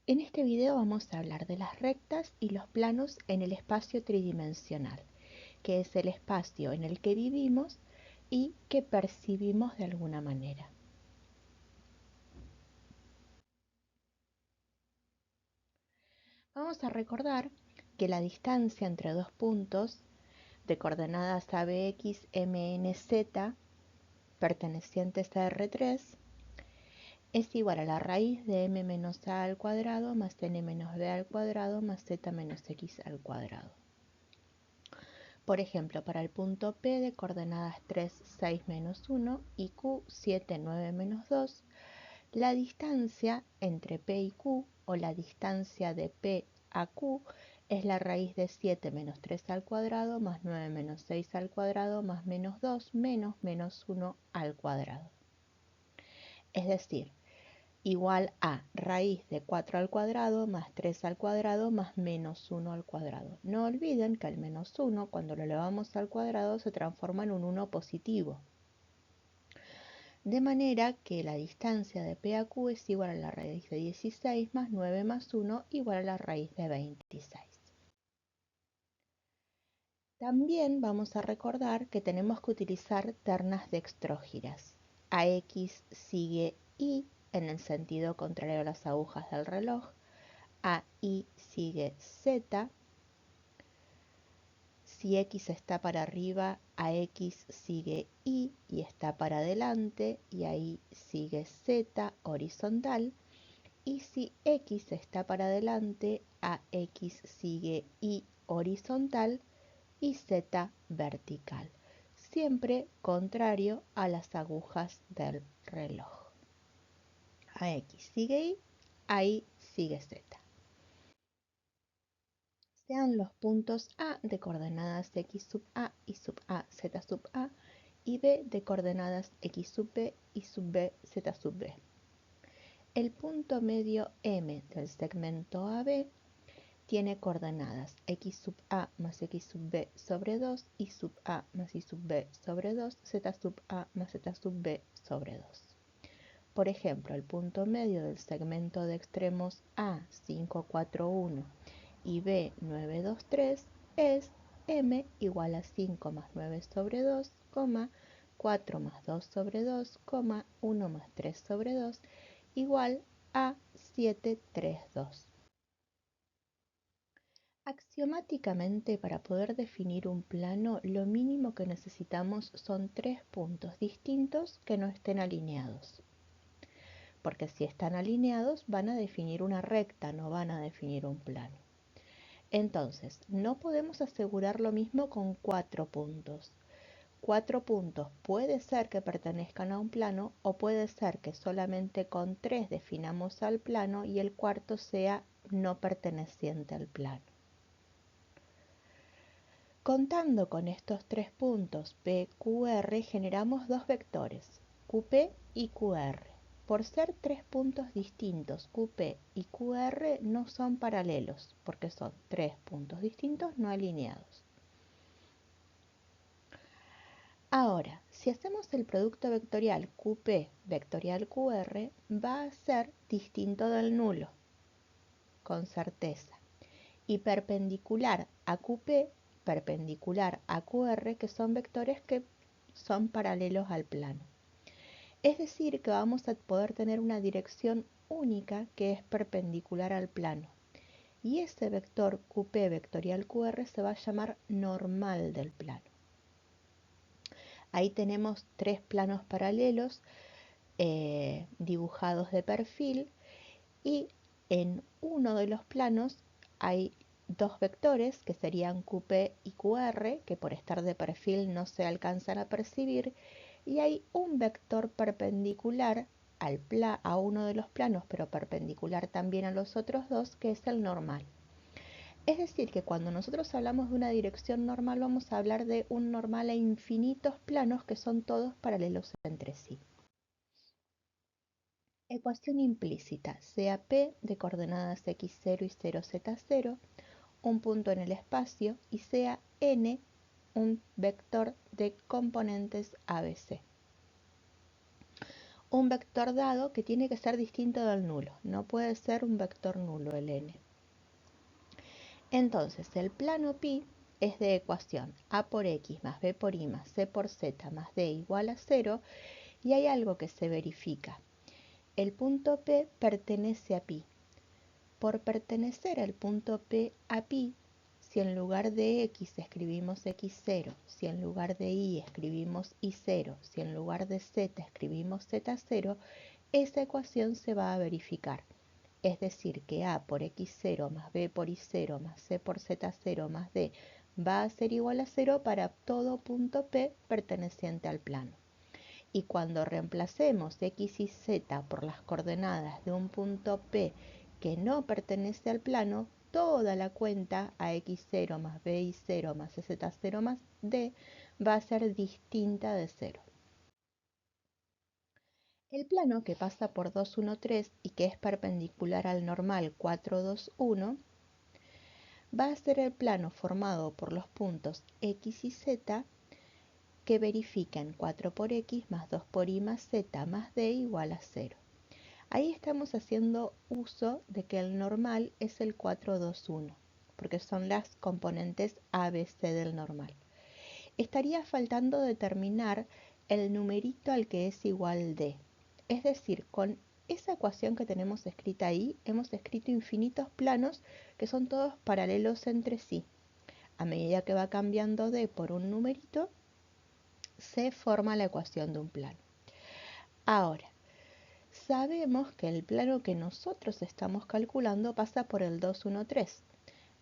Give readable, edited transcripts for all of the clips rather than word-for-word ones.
En este video vamos a hablar de las rectas y los planos en el espacio tridimensional, que es el espacio en el que vivimos y que percibimos de alguna manera. Vamos a recordar que la distancia entre dos puntos de coordenadas ABX, MNZ pertenecientes a R3 es igual a la raíz de m menos a al cuadrado más n menos b al cuadrado más z menos x al cuadrado. Por ejemplo, para el punto P de coordenadas 3, 6, menos 1 y Q, 7, 9, menos 2, la distancia entre P y Q, o la distancia de P a Q, es la raíz de 7 menos 3 al cuadrado más 9 menos 6 al cuadrado más menos 2 menos menos 1 al cuadrado. Es decir, igual a raíz de 4 al cuadrado más 3 al cuadrado más menos 1 al cuadrado. No olviden que el menos 1, cuando lo elevamos al cuadrado, se transforma en un 1 positivo. De manera que la distancia de P a Q es igual a la raíz de 16 más 9 más 1 igual a la raíz de 26. También vamos a recordar que tenemos que utilizar ternas dextrógiras. AX sigue Y en el sentido contrario a las agujas del reloj. AI sigue Z. Si X está para arriba, AX sigue Y está para adelante, y ahí sigue Z horizontal. Y si X está para adelante, AX sigue Y horizontal y Z vertical, siempre contrario a las agujas del reloj. AX sigue Y, ahí sigue Z. Sean los puntos A de coordenadas x sub A y sub A, Z sub A, y B de coordenadas x sub B y sub B, Z sub B. El punto medio M del segmento AB tiene coordenadas x sub A más x sub B sobre 2, y sub A más y sub B sobre 2, Z sub A más Z sub B sobre 2. Por ejemplo, el punto medio del segmento de extremos A, 5, 4, 1 y B, 9, 2, 3 es M igual a 5 más 9 sobre 2, 4 más 2 sobre 2, 1 más 3 sobre 2 igual a 7, 3, 2. Axiomáticamente, para poder definir un plano, lo mínimo que necesitamos son tres puntos distintos que no estén alineados. Porque si están alineados van a definir una recta, no van a definir un plano. Entonces, no podemos asegurar lo mismo con 4 puntos. 4 puntos puede ser que pertenezcan a un plano, o puede ser que solamente con 3 definamos al plano y el cuarto sea no perteneciente al plano. Contando con estos tres puntos P, Q, R, generamos dos vectores, QP y QR. Por ser tres puntos distintos, QP y QR no son paralelos, porque son tres puntos distintos no alineados. Ahora, si hacemos el producto vectorial QP vectorial QR, va a ser distinto del nulo, con certeza, y perpendicular a QP, perpendicular a QR, que son vectores que son paralelos al plano. Es decir, que vamos a poder tener una dirección única que es perpendicular al plano. Y ese vector QP vectorial QR se va a llamar normal del plano. Ahí tenemos tres planos paralelos dibujados de perfil, y en uno de los planos hay dos vectores que serían QP y QR, que por estar de perfil no se alcanzan a percibir, y hay un vector perpendicular a uno de los planos, pero perpendicular también a los otros dos, que es el normal. Es decir, que cuando nosotros hablamos de una dirección normal, vamos a hablar de un normal a infinitos planos que son todos paralelos entre sí. Ecuación implícita, sea P de coordenadas x0 y 0z0, un punto en el espacio, y sea N un vector de componentes ABC. un vector dado que tiene que ser distinto del nulo. No puede ser un vector nulo el n. Entonces, el plano pi es de ecuación a por x más b por y más c por z más d igual a 0, y hay algo que se verifica. El punto P pertenece a pi. Por pertenecer al punto P a pi, si en lugar de x escribimos x0, si en lugar de y escribimos y0, si en lugar de z escribimos z0, esa ecuación se va a verificar. Es decir, que a por x0 más b por y0 más c por z0 más d va a ser igual a 0 para todo punto P perteneciente al plano. Y cuando reemplacemos x y z por las coordenadas de un punto P que no pertenece al plano, toda la cuenta a x0 más b y 0 más z0 más d va a ser distinta de 0. El plano que pasa por 2, 1, 3 y que es perpendicular al normal 4, 2, 1 va a ser el plano formado por los puntos x y z que verifican 4 por x más 2 por y más z más d igual a 0. Ahí estamos haciendo uso de que el normal es el 4, 2, 1, porque son las componentes A, B, C del normal. Estaría faltando determinar el numerito al que es igual d. Es decir, con esa ecuación que tenemos escrita ahí, hemos escrito infinitos planos que son todos paralelos entre sí. A medida que va cambiando d por un numerito, se forma la ecuación de un plano. Ahora, sabemos que el plano que nosotros estamos calculando pasa por el 2, 1, 3.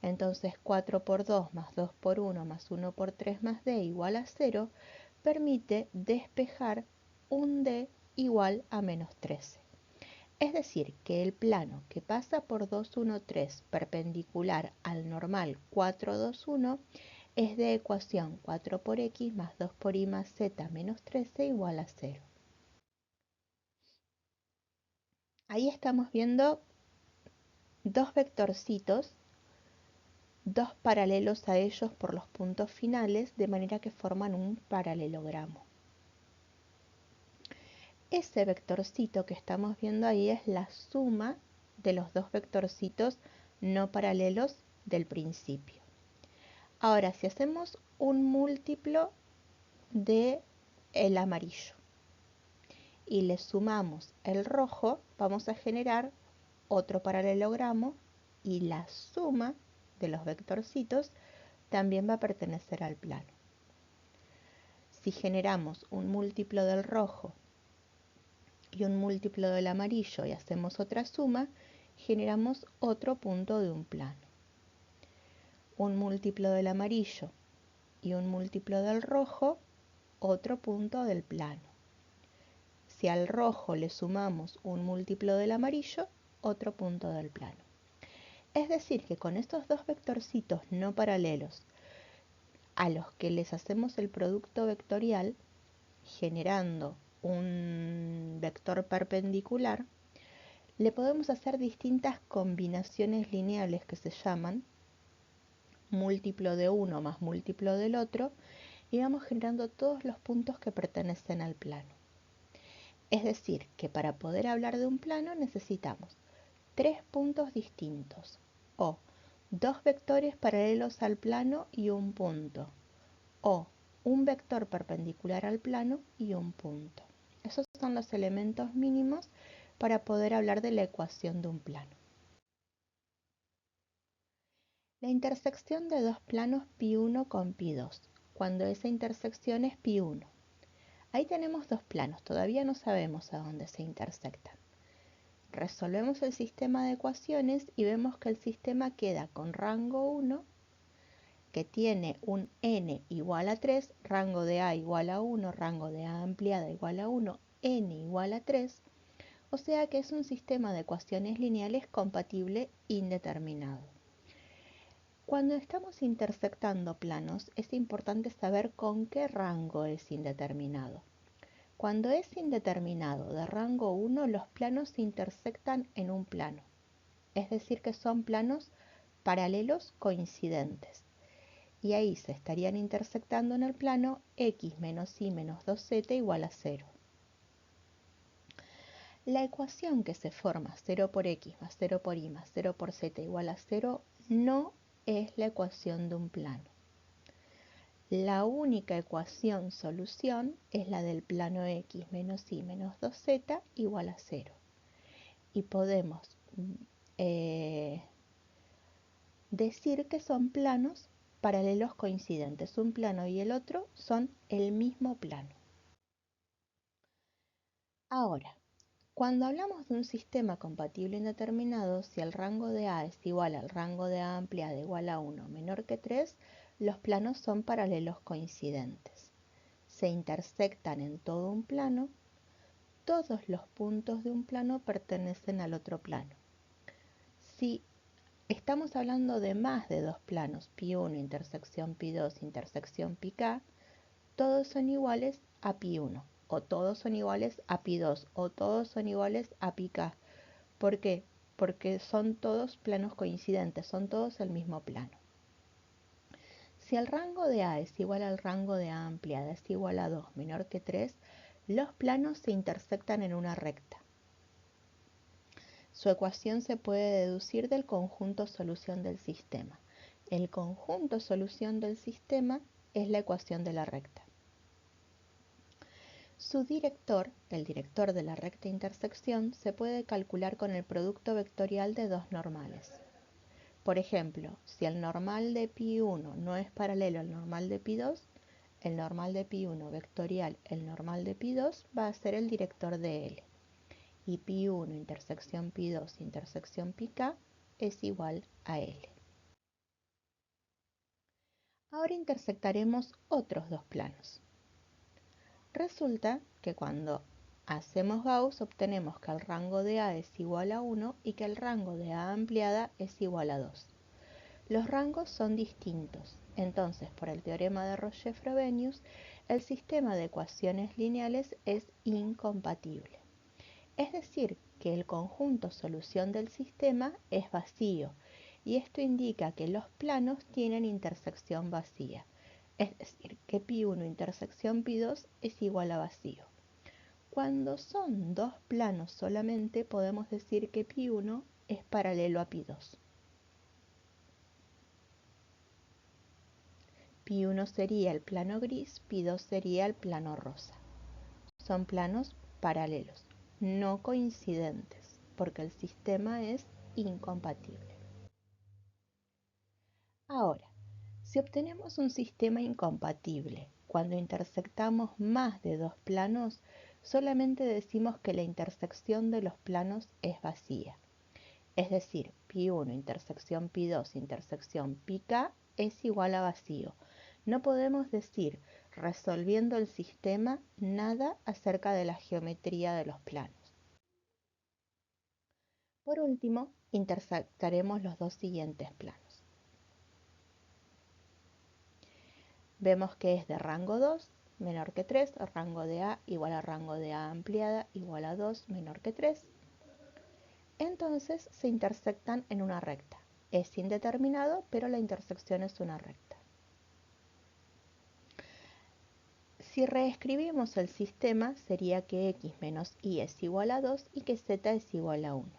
Entonces 4 por 2 más 2 por 1 más 1 por 3 más d igual a 0 permite despejar un d igual a menos 13. Es decir, que el plano que pasa por 2, 1, 3 perpendicular al normal 4, 2, 1 es de ecuación 4 por x más 2 por y más z menos 13 igual a 0. Ahí estamos viendo dos vectorcitos, dos paralelos a ellos por los puntos finales, de manera que forman un paralelogramo. Ese vectorcito que estamos viendo ahí es la suma de los dos vectorcitos no paralelos del principio. Ahora, si hacemos un múltiplo de el amarillo y le sumamos el rojo, vamos a generar otro paralelogramo y la suma de los vectorcitos también va a pertenecer al plano. Si generamos un múltiplo del rojo y un múltiplo del amarillo y hacemos otra suma, generamos otro punto de un plano. Un múltiplo del amarillo y un múltiplo del rojo, otro punto del plano. Si al rojo le sumamos un múltiplo del amarillo, otro punto del plano. Es decir, que con estos dos vectorcitos no paralelos a los que les hacemos el producto vectorial, generando un vector perpendicular, le podemos hacer distintas combinaciones lineales que se llaman múltiplo de uno más múltiplo del otro, y vamos generando todos los puntos que pertenecen al plano. Es decir, que para poder hablar de un plano necesitamos 3 puntos distintos, o 2 vectores paralelos al plano y un punto, o un vector perpendicular al plano y un punto. Esos son los elementos mínimos para poder hablar de la ecuación de un plano. La intersección de dos planos π1 con π2, cuando esa intersección es π1. Ahí tenemos dos planos, todavía no sabemos a dónde se intersectan. Resolvemos el sistema de ecuaciones y vemos que el sistema queda con rango 1, que tiene un n igual a 3, rango de a igual a 1, rango de a ampliada igual a 1, n igual a 3, o sea que es un sistema de ecuaciones lineales compatible indeterminado. Cuando estamos intersectando planos, es importante saber con qué rango es indeterminado. Cuando es indeterminado de rango 1, los planos se intersectan en un plano, es decir que son planos paralelos coincidentes. Y ahí se estarían intersectando en el plano x menos y menos 2z igual a 0. La ecuación que se forma 0 por x más 0 por y más 0 por z igual a 0 no es la ecuación de un plano. La única ecuación solución es la del plano x menos y menos 2z igual a 0. Y podemos decir que son planos paralelos coincidentes. Un plano y el otro son el mismo plano. Ahora, cuando hablamos de un sistema compatible indeterminado, si el rango de A es igual al rango de A ampliada igual a 1 menor que 3, los planos son paralelos coincidentes. Se intersectan en todo un plano, todos los puntos de un plano pertenecen al otro plano. Si estamos hablando de más de dos planos, pi1 intersección pi2 intersección pk, todos son iguales a pi1, o todos son iguales a pi2, o todos son iguales a pk. ¿Por qué? Porque son todos planos coincidentes, son todos el mismo plano. Si el rango de A es igual al rango de A ampliada es igual a 2 menor que 3, los planos se intersectan en una recta. Su ecuación se puede deducir del conjunto solución del sistema. El conjunto solución del sistema es la ecuación de la recta. Su director, el director de la recta intersección, se puede calcular con el producto vectorial de dos normales. Por ejemplo, si el normal de pi1 no es paralelo al normal de pi2, el normal de pi1 vectorial, el normal de pi2 va a ser el director de L. Y pi1 intersección pi2 intersección pk es igual a L. Ahora intersectaremos otros dos planos. Resulta que cuando hacemos Gauss obtenemos que el rango de A es igual a 1 y que el rango de A ampliada es igual a 2. Los rangos son distintos, entonces por el teorema de Roche-Frobenius, el sistema de ecuaciones lineales es incompatible. Es decir, que el conjunto solución del sistema es vacío, y esto indica que los planos tienen intersección vacía. Es decir, que pi1 intersección pi2 es igual a vacío. Cuando son dos planos solamente podemos decir que pi1 es paralelo a pi2. Pi1 sería el plano gris, pi2 sería el plano rosa. Son planos paralelos, no coincidentes, porque el sistema es incompatible. Ahora, si obtenemos un sistema incompatible cuando intersectamos más de dos planos, solamente decimos que la intersección de los planos es vacía. Es decir, pi1 intersección pi2 intersección pk es igual a vacío. No podemos decir, resolviendo el sistema, nada acerca de la geometría de los planos. Por último, intersectaremos los dos siguientes planos. Vemos que es de rango 2 menor que 3, rango de A igual a rango de A ampliada igual a 2 menor que 3. Entonces se intersectan en una recta. Es indeterminado, pero la intersección es una recta. Si reescribimos el sistema, sería que x menos y es igual a 2 y que z es igual a 1.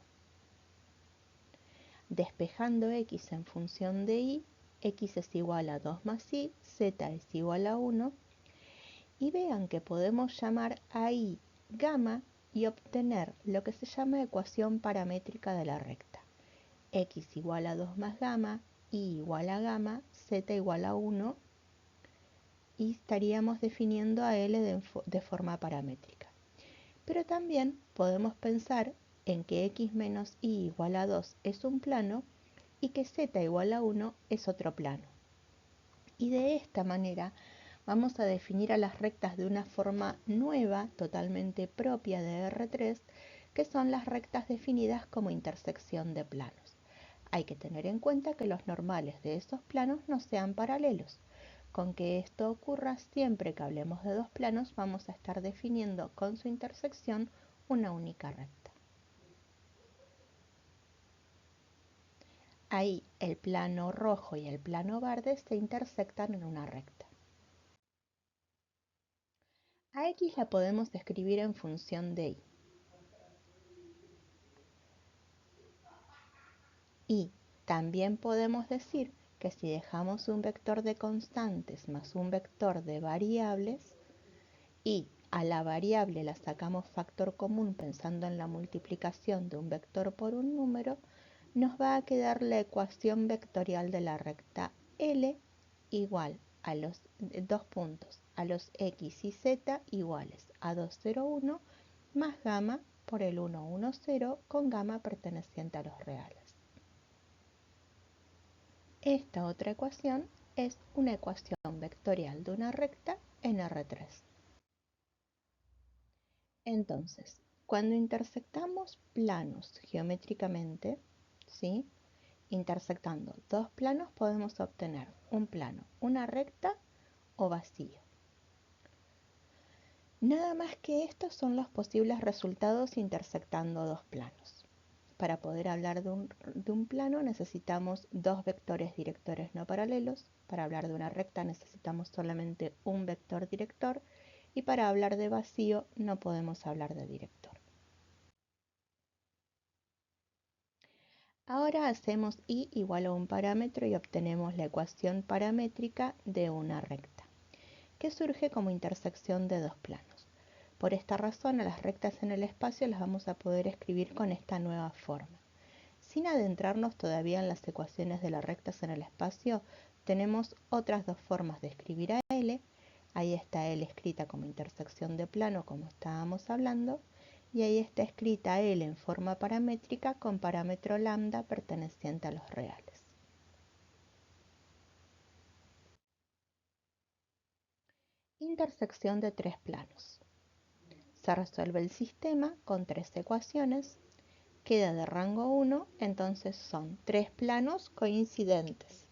Despejando x en función de y, x es igual a 2 más y, z es igual a 1. Y vean que podemos llamar a y gamma y obtener lo que se llama ecuación paramétrica de la recta. X igual a 2 más gamma, y igual a gamma, z igual a 1, y estaríamos definiendo a L de forma paramétrica. Pero también podemos pensar en que x menos y igual a 2 es un plano y que z igual a 1 es otro plano. Y de esta manera vamos a definir a las rectas de una forma nueva, totalmente propia de R3, que son las rectas definidas como intersección de planos. Hay que tener en cuenta que los normales de esos planos no sean paralelos. Con que esto ocurra siempre que hablemos de dos planos, vamos a estar definiendo con su intersección una única recta. Ahí el plano rojo y el plano verde se intersectan en una recta. A x la podemos escribir en función de y. Y también podemos decir que si dejamos un vector de constantes más un vector de variables y a la variable la sacamos factor común pensando en la multiplicación de un vector por un número, nos va a quedar la ecuación vectorial de la recta L igual a los dos puntos, a los x y z iguales a 2, 0, 1 más gamma por el 1, 1, 0 con gamma perteneciente a los reales. Esta otra ecuación es una ecuación vectorial de una recta en R3. Entonces, cuando intersectamos planos geométricamente, ¿sí? Intersectando dos planos podemos obtener un plano, una recta o vacío. Nada más que estos son los posibles resultados intersectando dos planos. Para poder hablar de un plano necesitamos dos vectores directores no paralelos. Para hablar de una recta necesitamos solamente un vector director. Y para hablar de vacío no podemos hablar de director. Ahora hacemos y igual a un parámetro y obtenemos la ecuación paramétrica de una recta, que surge como intersección de dos planos. Por esta razón, a las rectas en el espacio las vamos a poder escribir con esta nueva forma. Sin adentrarnos todavía en las ecuaciones de las rectas en el espacio, tenemos otras dos formas de escribir a L. Ahí está L escrita como intersección de plano, como estábamos hablando, y ahí está escrita L en forma paramétrica con parámetro lambda perteneciente a los reales. Intersección de tres planos. Se resuelve el sistema con tres ecuaciones. Queda de rango 1, entonces son tres planos coincidentes.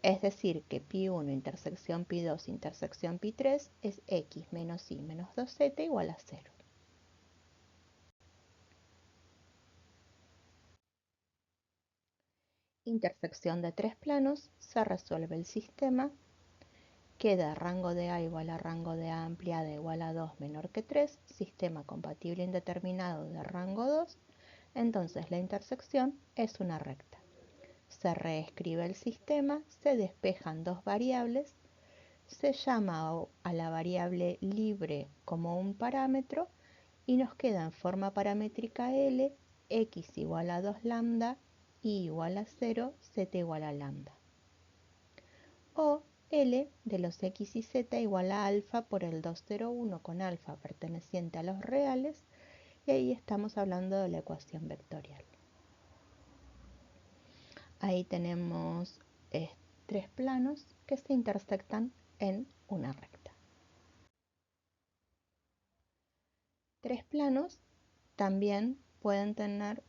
Es decir, que pi1 intersección pi2 intersección pi3 es x menos y menos 2z igual a 0. Intersección de tres planos, se resuelve el sistema, queda rango de A igual a rango de A ampliada igual a 2 menor que 3, sistema compatible indeterminado de rango 2, entonces la intersección es una recta. Se reescribe el sistema, se despejan dos variables, se llama a la variable libre como un parámetro y nos queda en forma paramétrica L, x igual a 2 lambda, y igual a 0, z igual a lambda. O L de los x y z igual a alfa por el 201 con alfa perteneciente a los reales, y ahí estamos hablando de la ecuación vectorial. Ahí tenemos tres planos que se intersectan en una recta. Tres planos también pueden tener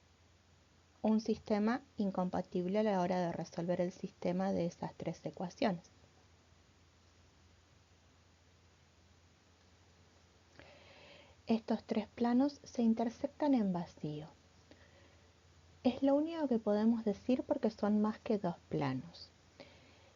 un sistema incompatible a la hora de resolver el sistema de esas tres ecuaciones. Estos tres planos se intersectan en vacío. Es lo único que podemos decir porque son más que dos planos.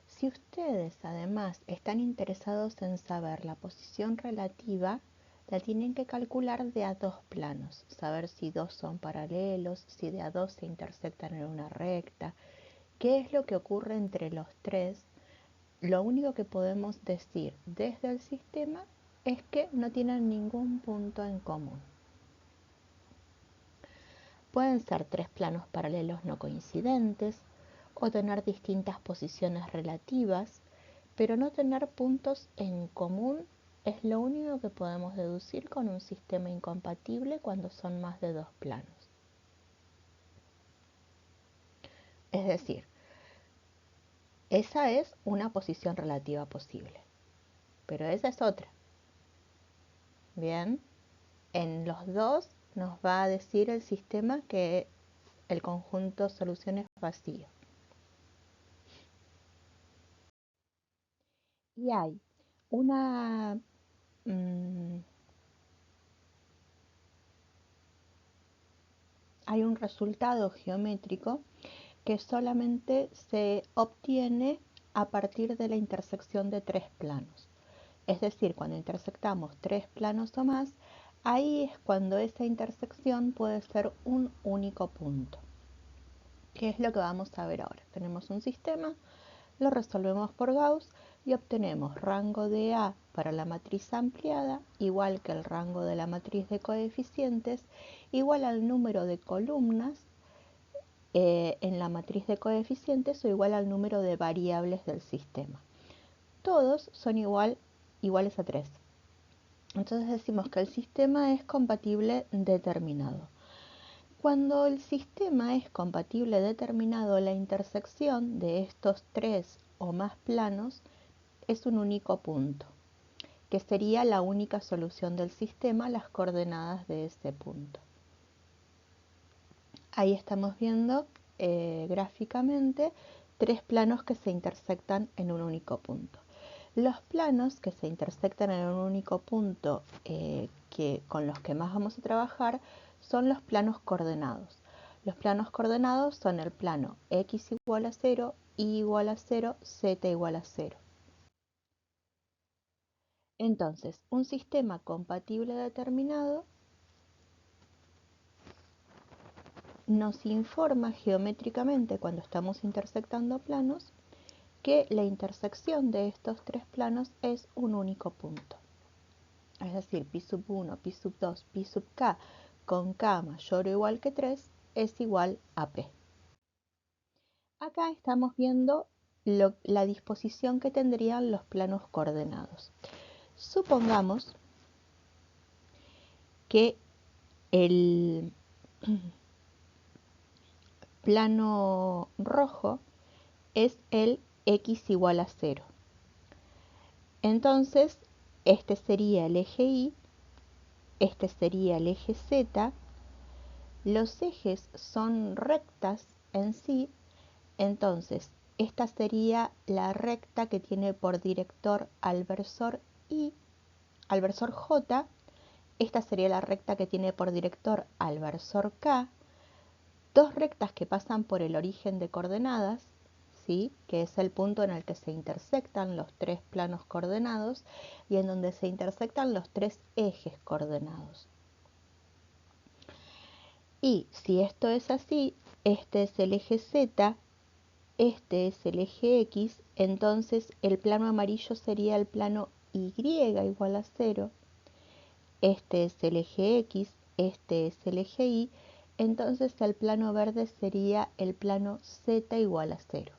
Si ustedes además están interesados en saber la posición relativa, la tienen que calcular de a dos planos, saber si dos son paralelos, si de a dos se intersectan en una recta, qué es lo que ocurre entre los tres. Lo único que podemos decir desde el sistema es que no tienen ningún punto en común. Pueden ser tres planos paralelos no coincidentes o tener distintas posiciones relativas, pero no tener puntos en común es lo único que podemos deducir con un sistema incompatible cuando son más de dos planos. Es decir, esa es una posición relativa posible, pero esa es otra. Bien, en los dos nos va a decir el sistema que el conjunto solución es vacío. Y hay una hay un resultado geométrico que solamente se obtiene a partir de la intersección de tres planos. Es decir, cuando intersectamos tres planos o más, Ahí es cuando esa intersección puede ser un único punto. ¿Qué es lo que vamos a ver ahora? Tenemos un sistema, lo resolvemos por Gauss y obtenemos rango de A para la matriz ampliada igual que el rango de la matriz de coeficientes igual al número de columnas en la matriz de coeficientes o igual al número de variables del sistema. Todos son iguales a 3. Entonces decimos que el sistema es compatible determinado. Cuando el sistema es compatible determinado, la intersección de estos 3 o más planos es un único punto, que sería la única solución del sistema, las coordenadas de ese punto. Ahí estamos viendo gráficamente 3 planos que se intersectan en un único punto. Los planos que se intersectan en un único punto con los que más vamos a trabajar son los planos coordenados. Los planos coordenados son el plano x igual a 0, y igual a 0, z igual a 0. Entonces, un sistema compatible determinado nos informa geométricamente cuando estamos intersectando planos que la intersección de estos 3 planos es un único punto. Es decir, pi sub 1, pi sub 2, pi sub k con k mayor o igual que 3 es igual a p. Acá estamos viendo la disposición que tendrían los planos coordenados. Supongamos que el plano rojo es el x igual a 0. Entonces, este sería el eje Y, este sería el eje Z. Los ejes son rectas en sí, entonces esta sería la recta que tiene por director al versor Y, al versor J. Esta sería la recta que tiene por director al versor K. Dos rectas que pasan por el origen de coordenadas, ¿sí? Que es el punto en el que se intersectan los 3 planos coordenados y en donde se intersectan los 3 ejes coordenados. Y si esto es así, este es el eje Z, este es el eje X, entonces el plano amarillo sería el plano Y igual a 0, este es el eje X, este es el eje Y, entonces el plano verde sería el plano Z igual a 0.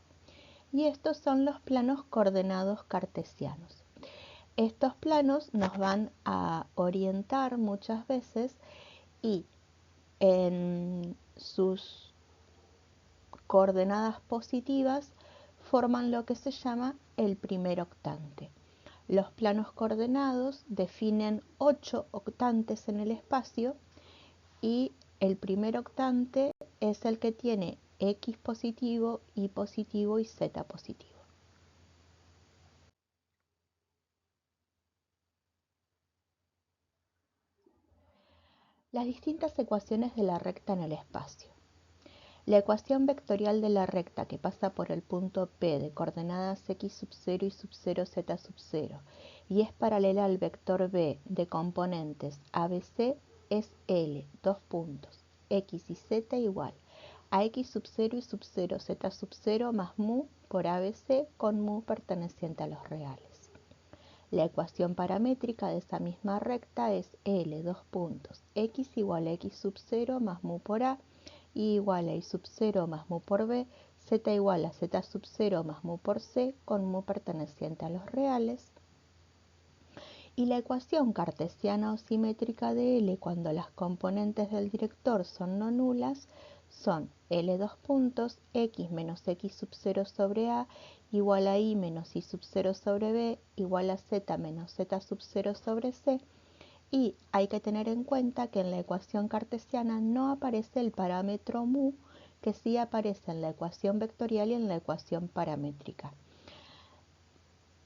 Y estos son los planos coordenados cartesianos. Estos planos nos van a orientar muchas veces y en sus coordenadas positivas forman lo que se llama el primer octante. Los planos coordenados definen 8 octantes en el espacio y el primer octante es el que tiene x positivo, y positivo y z positivo. Las distintas ecuaciones de la recta en el espacio. La ecuación vectorial de la recta que pasa por el punto P de coordenadas x sub 0 y sub 0 z sub 0 y es paralela al vector B de componentes ABC es L, dos puntos, x y z igual a x sub 0 y sub 0 z sub 0 más mu por ABC con mu perteneciente a los reales. La ecuación paramétrica de esa misma recta es L, dos puntos, x igual a x sub 0 más mu por A, y igual a y sub 0 más mu por B, z igual a z sub 0 más mu por C, con mu perteneciente a los reales. Y la ecuación cartesiana o simétrica de L cuando las componentes del director son no nulas son L dos puntos, x menos x sub 0 sobre A igual a y menos y sub 0 sobre B igual a z menos z sub 0 sobre C. Y hay que tener en cuenta que en la ecuación cartesiana no aparece el parámetro mu, que sí aparece en la ecuación vectorial y en la ecuación paramétrica.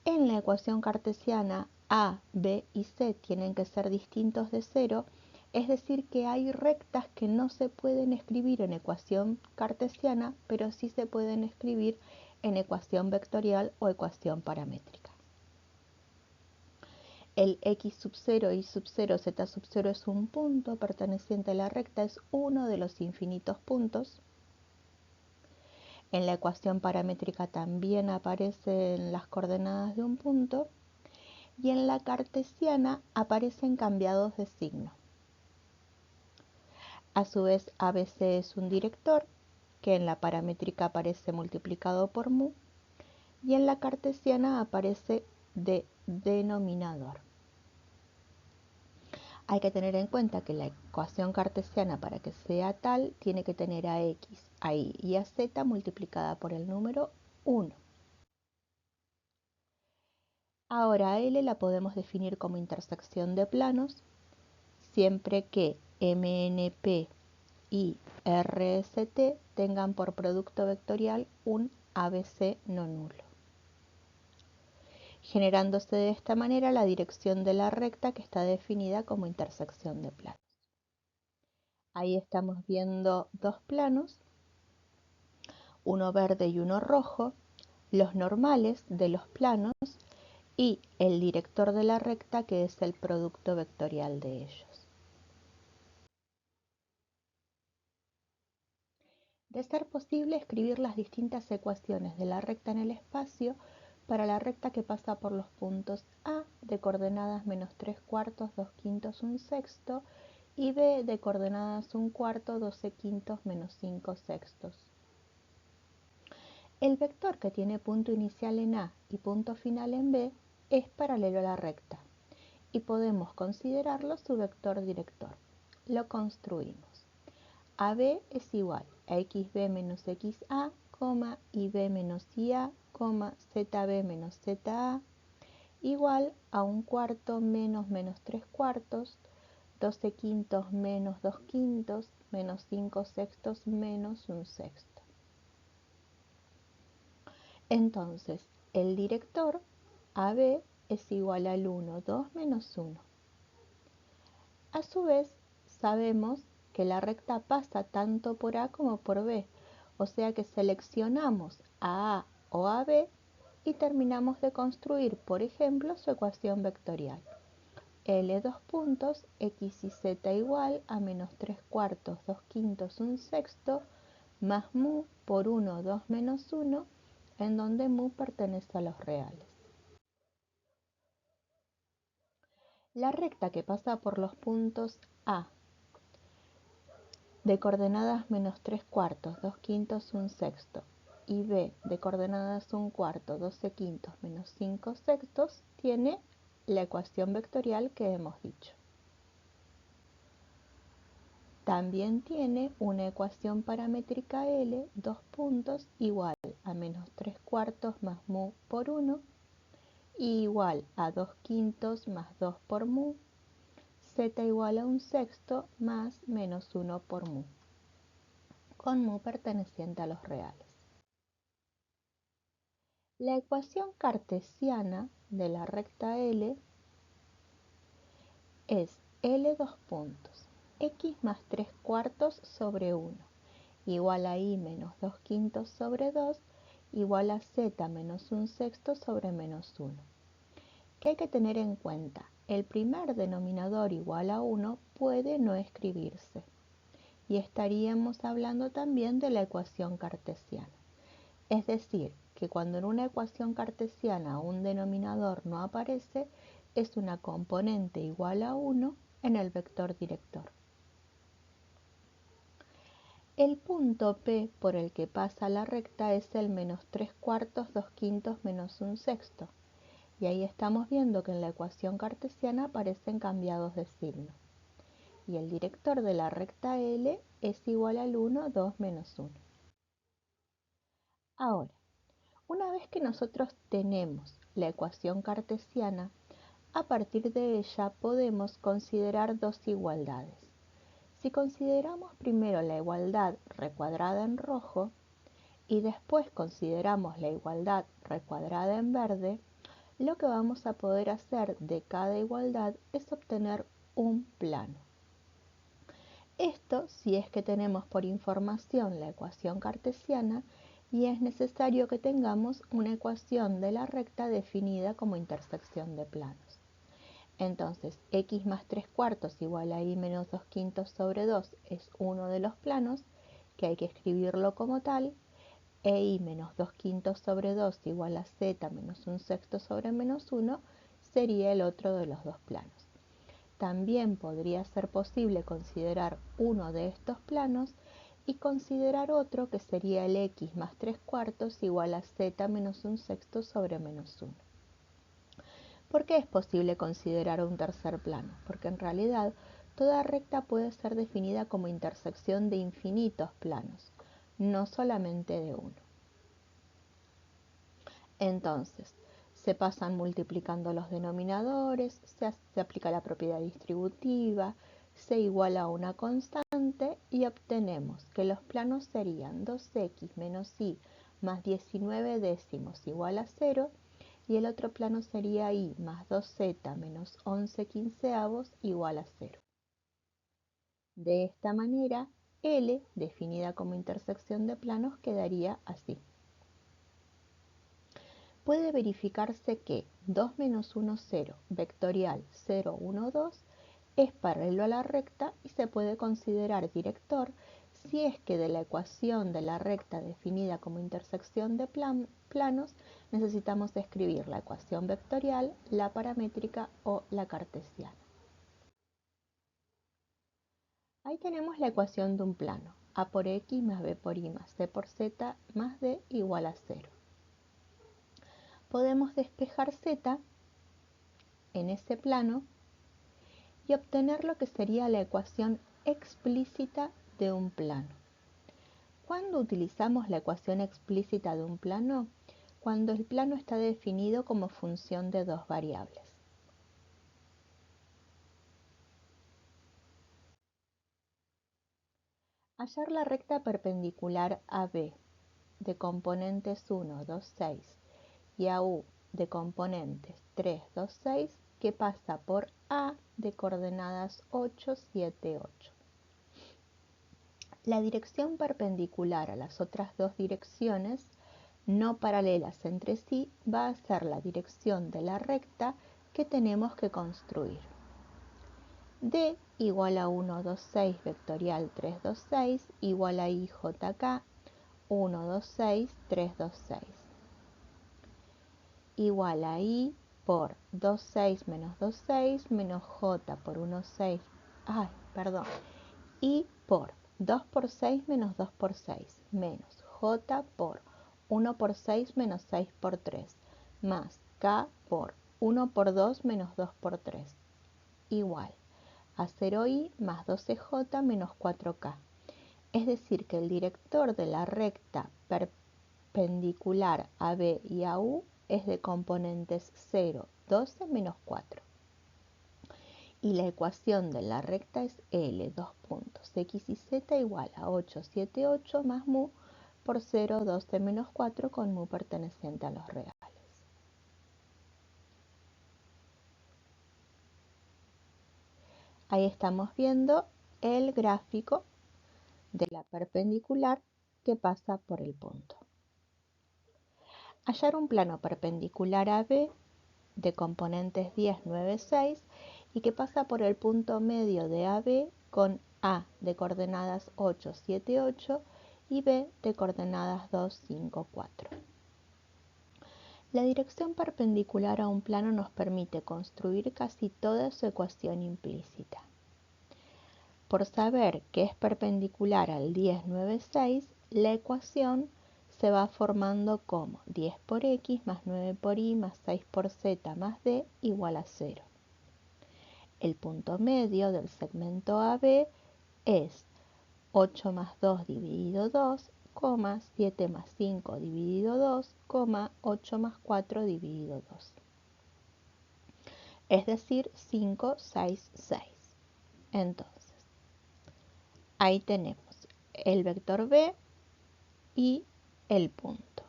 En la ecuación cartesiana, A, B y C tienen que ser distintos de 0, es decir que hay rectas que no se pueden escribir en ecuación cartesiana, pero sí se pueden escribir en ecuación vectorial o ecuación paramétrica. el x sub 0, y sub 0, z sub 0 es un punto perteneciente a la recta, es uno de los infinitos puntos. En la ecuación paramétrica también aparecen las coordenadas de un punto y en la cartesiana aparecen cambiados de signo. A su vez, ABC es un director que en la paramétrica aparece multiplicado por mu y en la cartesiana aparece de denominador. Hay que tener en cuenta que la ecuación cartesiana, para que sea tal, tiene que tener a x, a y y a z multiplicada por el número 1. Ahora a L la podemos definir como intersección de planos siempre que MNP y RST tengan por producto vectorial un ABC no nulo, generándose de esta manera la dirección de la recta que está definida como intersección de planos. Ahí estamos viendo dos planos, uno verde y uno rojo, los normales de los planos y el director de la recta, que es el producto vectorial de ellos. De ser posible, escribir las distintas ecuaciones de la recta en el espacio para la recta que pasa por los puntos A de coordenadas menos 3 cuartos, 2 quintos, 1 sexto y B de coordenadas 1 cuarto, 12 quintos, menos 5 sextos. El vector que tiene punto inicial en A y punto final en B es paralelo a la recta y podemos considerarlo su vector director. Lo construimos. AB es igual a xb menos xa, ib menos ia, zb menos za, igual a 1 cuarto menos menos 3 cuartos, 12 quintos menos 2 quintos, menos 5 sextos menos 1 sexto. Entonces, el director AB es igual al 1, 2 menos 1. A su vez, sabemos que la recta pasa tanto por A como por B, o sea que seleccionamos a A o a B y terminamos de construir, por ejemplo, su ecuación vectorial. L dos puntos, x y z igual a menos 3 cuartos, 2 quintos, 1 sexto, más mu por 1, 2 menos 1, en donde mu pertenece a los reales. La recta que pasa por los puntos A de coordenadas menos 3 cuartos, 2 quintos, 1 sexto y B de coordenadas 1 cuarto, 12 quintos, menos 5 sextos tiene la ecuación vectorial que hemos dicho. También tiene una ecuación paramétrica L, dos puntos, igual a menos 3 cuartos más mu por 1 y igual a 2 quintos más 2 por mu, z igual a 1 sexto más menos 1 por mu, con mu perteneciente a los reales. La ecuación cartesiana de la recta L es L dos puntos, x más 3 cuartos sobre 1, igual a y menos 2 quintos sobre 2, igual a z menos 1 sexto sobre menos 1. ¿Qué hay que tener en cuenta? El primer denominador igual a 1 puede no escribirse. Y estaríamos hablando también de la ecuación cartesiana. Es decir, que cuando en una ecuación cartesiana un denominador no aparece, es una componente igual a 1 en el vector director. El punto P por el que pasa la recta es el menos 3 cuartos, 2 quintos, menos 1 sexto. Y ahí estamos viendo que en la ecuación cartesiana aparecen cambiados de signo. Y el director de la recta L es igual al 1, 2 menos 1. Ahora, una vez que nosotros tenemos la ecuación cartesiana, a partir de ella podemos considerar dos igualdades. Si consideramos primero la igualdad recuadrada en rojo y después consideramos la igualdad recuadrada en verde, lo que vamos a poder hacer de cada igualdad es obtener un plano. Esto si es que tenemos por información la ecuación cartesiana y es necesario que tengamos una ecuación de la recta definida como intersección de planos. Entonces, x más 3 cuartos igual a y menos 2 quintos sobre 2 es uno de los planos, que hay que escribirlo como tal, e y menos 2 quintos sobre 2 igual a z menos 1 sexto sobre menos 1 sería el otro de los dos planos. También podría ser posible considerar uno de estos planos y considerar otro que sería el x más 3 cuartos igual a z menos 1 sexto sobre menos 1. ¿Por qué es posible considerar un tercer plano? Porque en realidad toda recta puede ser definida como intersección de infinitos planos, no solamente de uno. Entonces, se pasan multiplicando los denominadores, se aplica la propiedad distributiva, se iguala a una constante y obtenemos que los planos serían 2x menos y más 19 décimos igual a 0 y el otro plano sería y más 2z menos 11 quinceavos igual a 0. De esta manera, L, definida como intersección de planos, quedaría así. Puede verificarse que 2 menos 1, 0, vectorial 0, 1, 2, es paralelo a la recta y se puede considerar director si es que de la ecuación de la recta definida como intersección de planos necesitamos escribir la ecuación vectorial, la paramétrica o la cartesiana. Ahí tenemos la ecuación de un plano, a por x más b por y más c por z más d igual a 0. Podemos despejar z en ese plano y obtener lo que sería la ecuación explícita de un plano. ¿Cuándo utilizamos la ecuación explícita de un plano? Cuando el plano está definido como función de dos variables. Hallar la recta perpendicular a B de componentes 1, 2, 6 y a U de componentes 3, 2, 6 que pasa por A de coordenadas 8, 7, 8. La dirección perpendicular a las otras dos direcciones no paralelas entre sí va a ser la dirección de la recta que tenemos que construir. D igual a 1, 2, 6 vectorial 3, 2, 6 igual a IJK 1, 2, 6, 3, 2, 6 igual a I por 2, 6 menos 2, 6 menos J por 1, 6, I por 2 por 6 menos 2 por 6 menos J por 1 por 6 menos 6 por 3 más K por 1 por 2 menos 2 por 3 igual a 0i más 12j menos 4k. Es decir, que el director de la recta perpendicular a B y a U es de componentes 0, 12 menos 4. Y la ecuación de la recta es L, dos puntos, x y z igual a 8, 7, 8 más mu por 0, 12 menos 4 con mu perteneciente a los reales. Ahí estamos viendo el gráfico de la perpendicular que pasa por el punto. Hallar un plano perpendicular a B de componentes 10, 9, 6 y que pasa por el punto medio de AB con A de coordenadas 8, 7, 8 y B de coordenadas 2, 5, 4. La dirección perpendicular a un plano nos permite construir casi toda su ecuación implícita. Por saber que es perpendicular al 10, 9, 6, la ecuación se va formando como 10 por x más 9 por y más 6 por z más d igual a 0. El punto medio del segmento AB es 8 más 2 dividido 2, 7 más 5 dividido 2, 8 más 4 dividido 2. Es decir, 5, 6, 6. Entonces, ahí tenemos el vector B y el punto.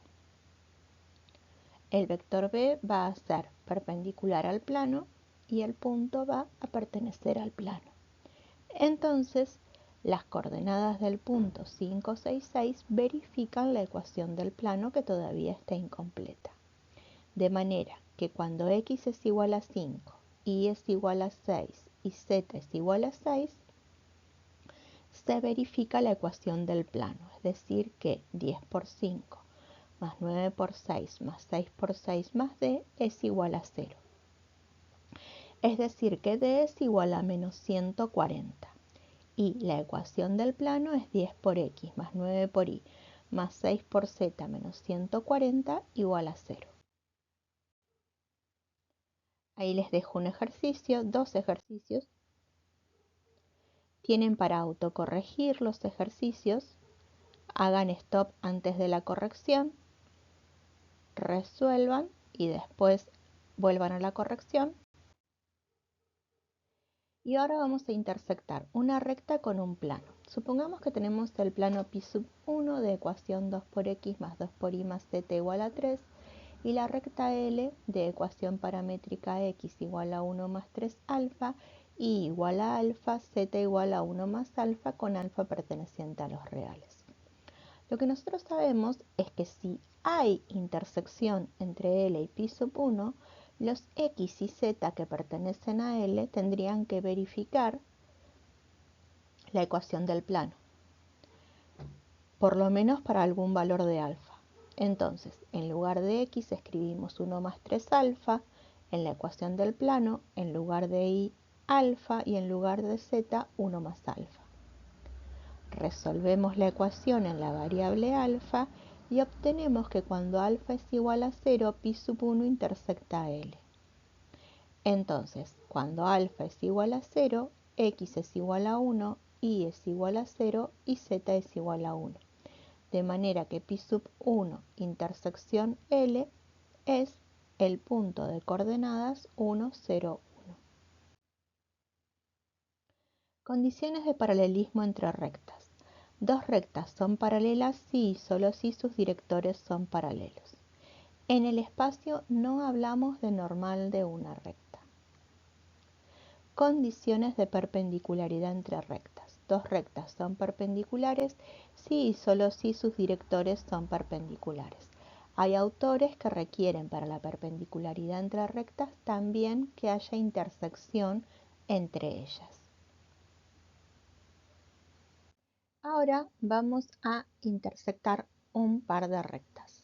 El vector B va a ser perpendicular al plano y el punto va a pertenecer al plano. Entonces, las coordenadas del punto 5, 6, 6 verifican la ecuación del plano que todavía está incompleta. De manera que cuando x es igual a 5 y es igual a 6 y z es igual a 6, se verifica la ecuación del plano, es decir que 10 por 5 más 9 por 6 más 6 por 6 más d es igual a 0. Es decir que d es igual a menos 140. Y la ecuación del plano es 10 por x más 9 por y más 6 por z menos 140 igual a 0. Ahí les dejo un ejercicio, dos ejercicios. Tienen para autocorregir los ejercicios. Hagan stop antes de la corrección, resuelvan y después vuelvan a la corrección. Y ahora vamos a intersectar una recta con un plano. Supongamos que tenemos el plano pi sub 1 de ecuación 2 por x más 2 por y más z igual a 3 y la recta L de ecuación paramétrica x igual a 1 más 3 alfa, y igual a alfa, z igual a 1 más alfa con alfa perteneciente a los reales. Lo que nosotros sabemos es que si hay intersección entre L y pi sub 1, los x y z que pertenecen a L tendrían que verificar la ecuación del plano, por lo menos para algún valor de alfa. Entonces, en lugar de x escribimos 1 más 3 alfa en la ecuación del plano, en lugar de y alfa y en lugar de z 1 más alfa. Resolvemos la ecuación en la variable alfa y obtenemos que cuando alfa es igual a 0, pi sub 1 intersecta a L. Entonces, cuando alfa es igual a 0, x es igual a 1, y es igual a 0 y z es igual a 1. De manera que pi sub 1 intersección L es el punto de coordenadas 1, 0, 1. Condiciones de paralelismo entre rectas. Dos rectas son paralelas si y solo si sus directores son paralelos. En el espacio no hablamos de normal de una recta. Condiciones de perpendicularidad entre rectas. Dos rectas son perpendiculares si y solo si sus directores son perpendiculares. Hay autores que requieren para la perpendicularidad entre rectas también que haya intersección entre ellas. Ahora vamos a intersectar un par de rectas.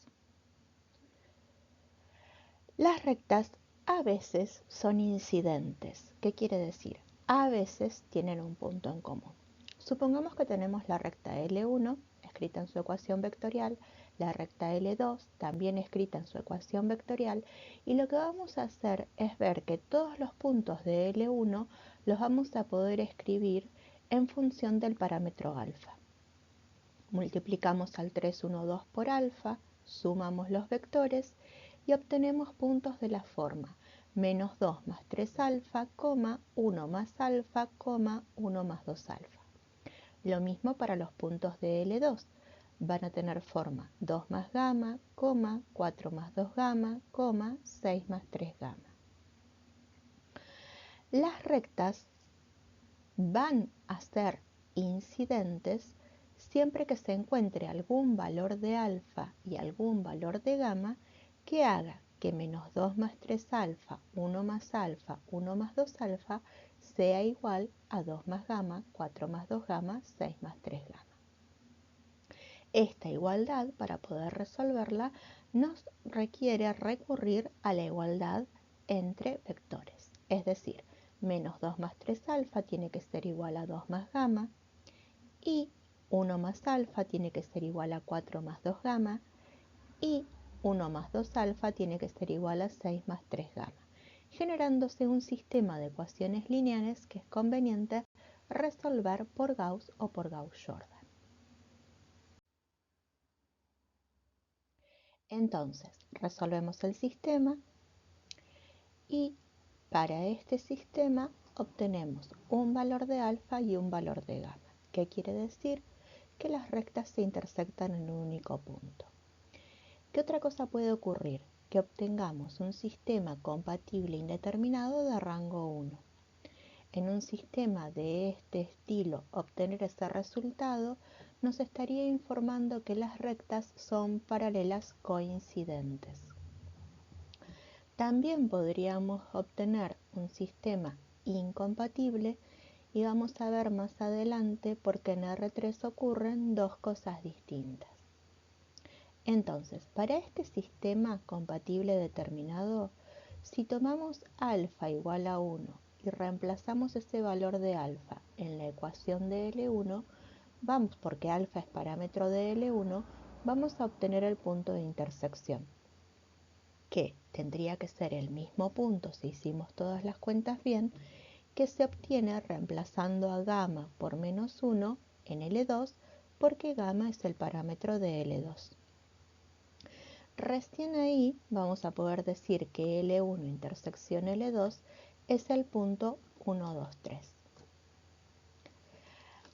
Las rectas a veces son incidentes. ¿Qué quiere decir? A veces tienen un punto en común. Supongamos que tenemos la recta L1 escrita en su ecuación vectorial, la recta L2 también escrita en su ecuación vectorial, y lo que vamos a hacer es ver que todos los puntos de L1 los vamos a poder escribir en función del parámetro alfa. Multiplicamos al 3, 1, 2 por alfa, sumamos los vectores y obtenemos puntos de la forma menos 2 más 3 alfa, 1 más alfa, 1 más 2 alfa. Lo mismo para los puntos de L2. Van a tener forma 2 más gamma, 4 más 2 gamma, 6 más 3 gamma. Las rectas van a ser incidentes siempre que se encuentre algún valor de alfa y algún valor de gamma que haga que menos 2 más 3 alfa, 1 más alfa, 1 más 2 alfa sea igual a 2 más gamma, 4 más 2 gamma, 6 más 3 gamma. Esta igualdad, para poder resolverla, nos requiere recurrir a la igualdad entre vectores. Es decir, menos 2 más 3 alfa tiene que ser igual a 2 más gamma y 1 más alfa tiene que ser igual a 4 más 2 gamma y 1 más 2 alfa tiene que ser igual a 6 más 3 gamma, generándose un sistema de ecuaciones lineales que es conveniente resolver por Gauss o por Gauss-Jordan. Entonces, resolvemos el sistema y para este sistema obtenemos un valor de alfa y un valor de gamma. ¿Qué quiere decir? Que las rectas se intersectan en un único punto. ¿Qué otra cosa puede ocurrir? Que obtengamos un sistema compatible indeterminado de rango 1. En un sistema de este estilo, obtener ese resultado nos estaría informando que las rectas son paralelas coincidentes. También podríamos obtener un sistema incompatible y vamos a ver más adelante por qué en R3 ocurren dos cosas distintas. Entonces, para este sistema compatible determinado, si tomamos alfa igual a 1 y reemplazamos ese valor de alfa en la ecuación de L1, vamos, porque alfa es parámetro de L1, vamos a obtener el punto de intersección, que tendría que ser el mismo punto si hicimos todas las cuentas bien, que se obtiene reemplazando a gamma por menos 1 en L2, porque gamma es el parámetro de L2. Recién ahí vamos a poder decir que L1 intersección L2 es el punto 1, 2, 3.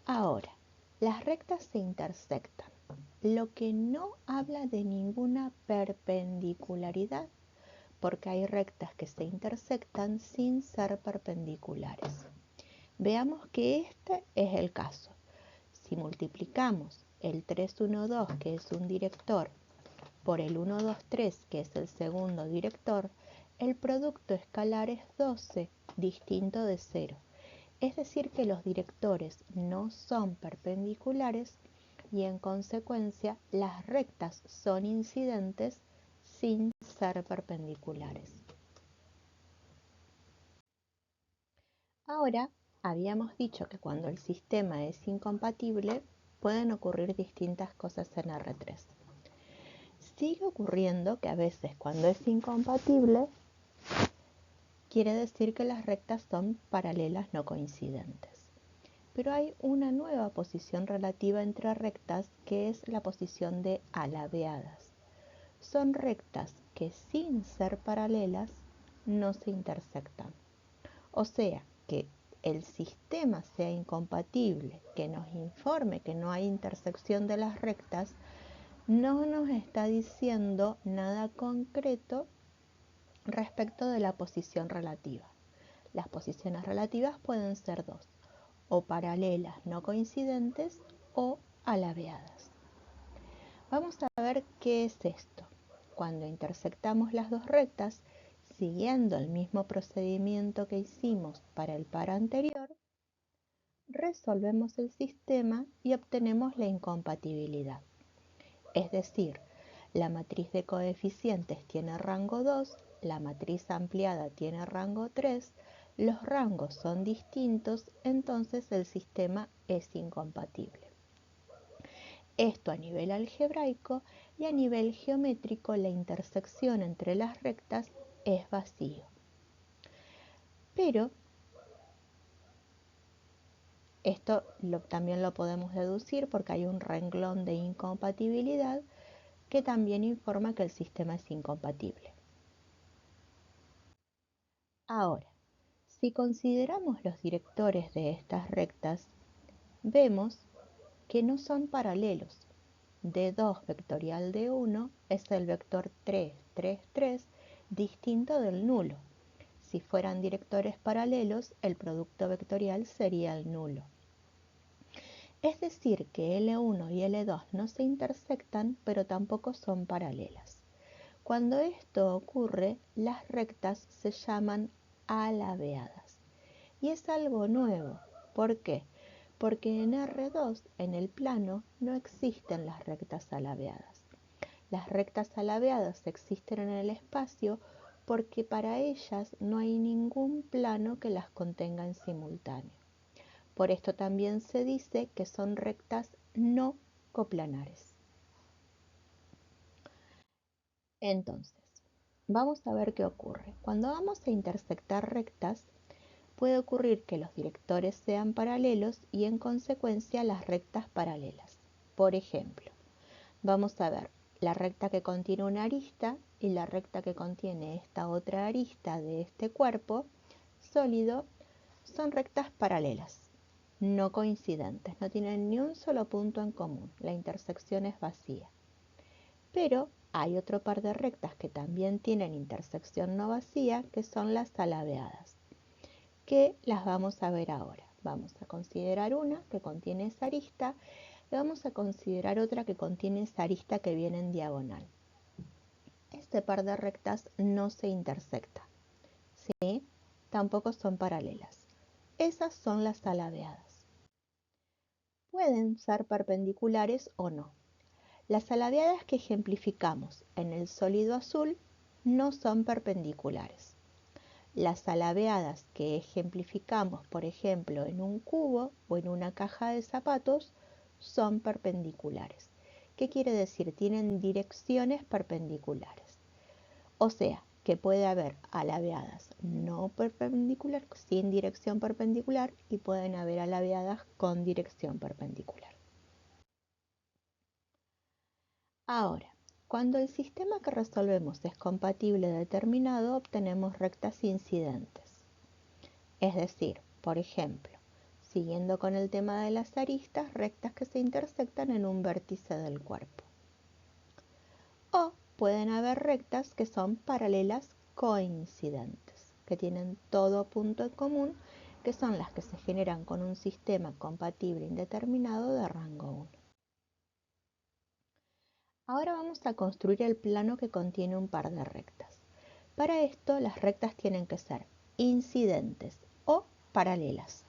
Ahora, las rectas se intersectan, lo que no habla de ninguna perpendicularidad, porque hay rectas que se intersectan sin ser perpendiculares. Veamos que este es el caso. Si multiplicamos el 3, 1, 2, que es un director, por el 1, 2, 3, que es el segundo director, el producto escalar es 12, distinto de 0. Es decir, que los directores no son perpendiculares y en consecuencia las rectas son incidentes sin ser perpendiculares. Ahora, habíamos dicho que cuando el sistema es incompatible pueden ocurrir distintas cosas en R3. Sigue ocurriendo que a veces cuando es incompatible quiere decir que las rectas son paralelas no coincidentes. Pero hay una nueva posición relativa entre rectas que es la posición de alabeadas. Son rectas que sin ser paralelas no se intersectan. O sea que el sistema sea incompatible, que nos informe que no hay intersección de las rectas, no nos está diciendo nada concreto respecto de la posición relativa. Las posiciones relativas pueden ser dos, o paralelas no coincidentes o alabeadas. Vamos a ver qué es esto. Cuando intersectamos las dos rectas, siguiendo el mismo procedimiento que hicimos para el par anterior, resolvemos el sistema y obtenemos la incompatibilidad. Es decir, la matriz de coeficientes tiene rango 2, la matriz ampliada tiene rango 3, los rangos son distintos, entonces el sistema es incompatible. Esto a nivel algebraico, y a nivel geométrico la intersección entre las rectas es vacío. Pero esto también lo podemos deducir porque hay un renglón de incompatibilidad que también informa que el sistema es incompatible. Ahora, si consideramos los directores de estas rectas, vemos que no son paralelos. D2 vectorial de 1 es el vector 3, 3, 3, distinto del nulo. Si fueran directores paralelos, el producto vectorial sería el nulo. Es decir, que L1 y L2 no se intersectan, pero tampoco son paralelas. Cuando esto ocurre, las rectas se llaman alabeadas. Y es algo nuevo. ¿Por qué? Porque en R2, en el plano, no existen las rectas alabeadas. Las rectas alabeadas existen en el espacio porque para ellas no hay ningún plano que las contenga en simultáneo. Por esto también se dice que son rectas no coplanares. Entonces, vamos a ver qué ocurre. Cuando vamos a intersectar rectas, puede ocurrir que los directores sean paralelos y en consecuencia las rectas paralelas. Por ejemplo, vamos a ver la recta que contiene una arista y la recta que contiene esta otra arista de este cuerpo sólido son rectas paralelas, no coincidentes, no tienen ni un solo punto en común, la intersección es vacía. Pero hay otro par de rectas que también tienen intersección no vacía, que son las alabeadas, que las vamos a ver ahora. Vamos a considerar una que contiene esa arista y vamos a considerar otra que contiene esa arista que viene en diagonal. Es este par de rectas no se intersecta, ¿sí? Tampoco son paralelas. Esas son las alabeadas. Pueden ser perpendiculares o no. Las alabeadas que ejemplificamos en el sólido azul no son perpendiculares. Las alabeadas que ejemplificamos, por ejemplo, en un cubo o en una caja de zapatos, son perpendiculares. ¿Qué quiere decir? Tienen direcciones perpendiculares. O sea, que puede haber alabeadas no perpendiculares, sin dirección perpendicular, y pueden haber alabeadas con dirección perpendicular. Ahora, cuando el sistema que resolvemos es compatible determinado, obtenemos rectas incidentes. Es decir, por ejemplo, siguiendo con el tema de las aristas, rectas que se intersectan en un vértice del cuerpo. O pueden haber rectas que son paralelas coincidentes, que tienen todo punto en común, que son las que se generan con un sistema compatible indeterminado de rango 1. Ahora vamos a construir el plano que contiene un par de rectas. Para esto, las rectas tienen que ser incidentes o paralelas.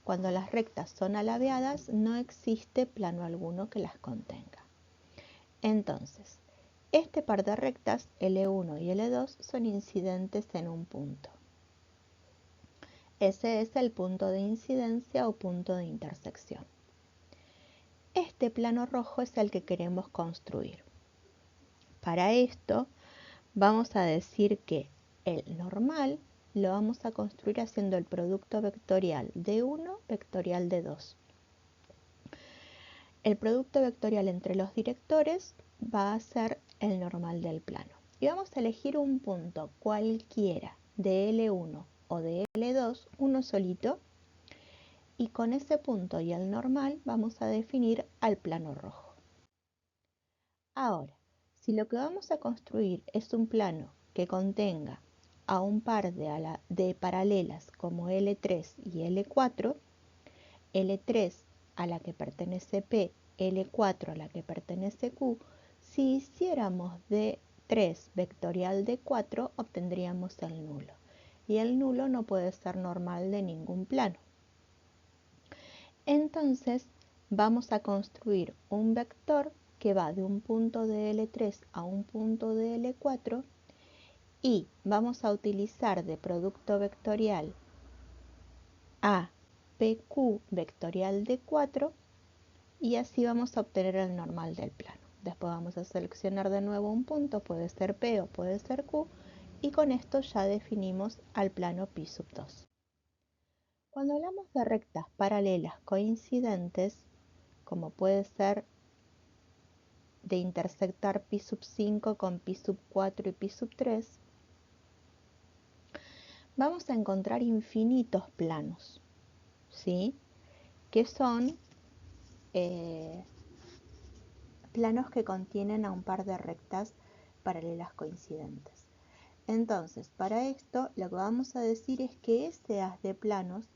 Cuando las rectas son alabeadas, no existe plano alguno que las contenga. Entonces, este par de rectas, L1 y L2, son incidentes en un punto. Ese es el punto de incidencia o punto de intersección. Este plano rojo es el que queremos construir. Para esto, vamos a decir que el normal lo vamos a construir haciendo el producto vectorial de 1 vectorial de 2. El producto vectorial entre los directores va a ser el normal del plano. Y vamos a elegir un punto cualquiera de L1 o de L2, uno solito, y con ese punto y el normal vamos a definir al plano rojo. Ahora, si lo que vamos a construir es un plano que contenga a un par de paralelas como L3 y L4, L3 a la que pertenece P, L4 a la que pertenece Q, si hiciéramos de 3 vectorial de 4 obtendríamos el nulo. Y el nulo no puede ser normal de ningún plano. Entonces vamos a construir un vector que va de un punto de L3 a un punto de L4 y vamos a utilizar de producto vectorial a PQ vectorial de 4 y así vamos a obtener el normal del plano. Después vamos a seleccionar de nuevo un punto, puede ser P o puede ser Q, y con esto ya definimos al plano pi sub 2. Cuando hablamos de rectas paralelas coincidentes, como puede ser de intersectar pi sub 5 con pi sub 4 y pi sub 3, vamos a encontrar infinitos planos, ¿sí? Que son planos que contienen a un par de rectas paralelas coincidentes. Entonces, para esto lo que vamos a decir es que ese haz de planos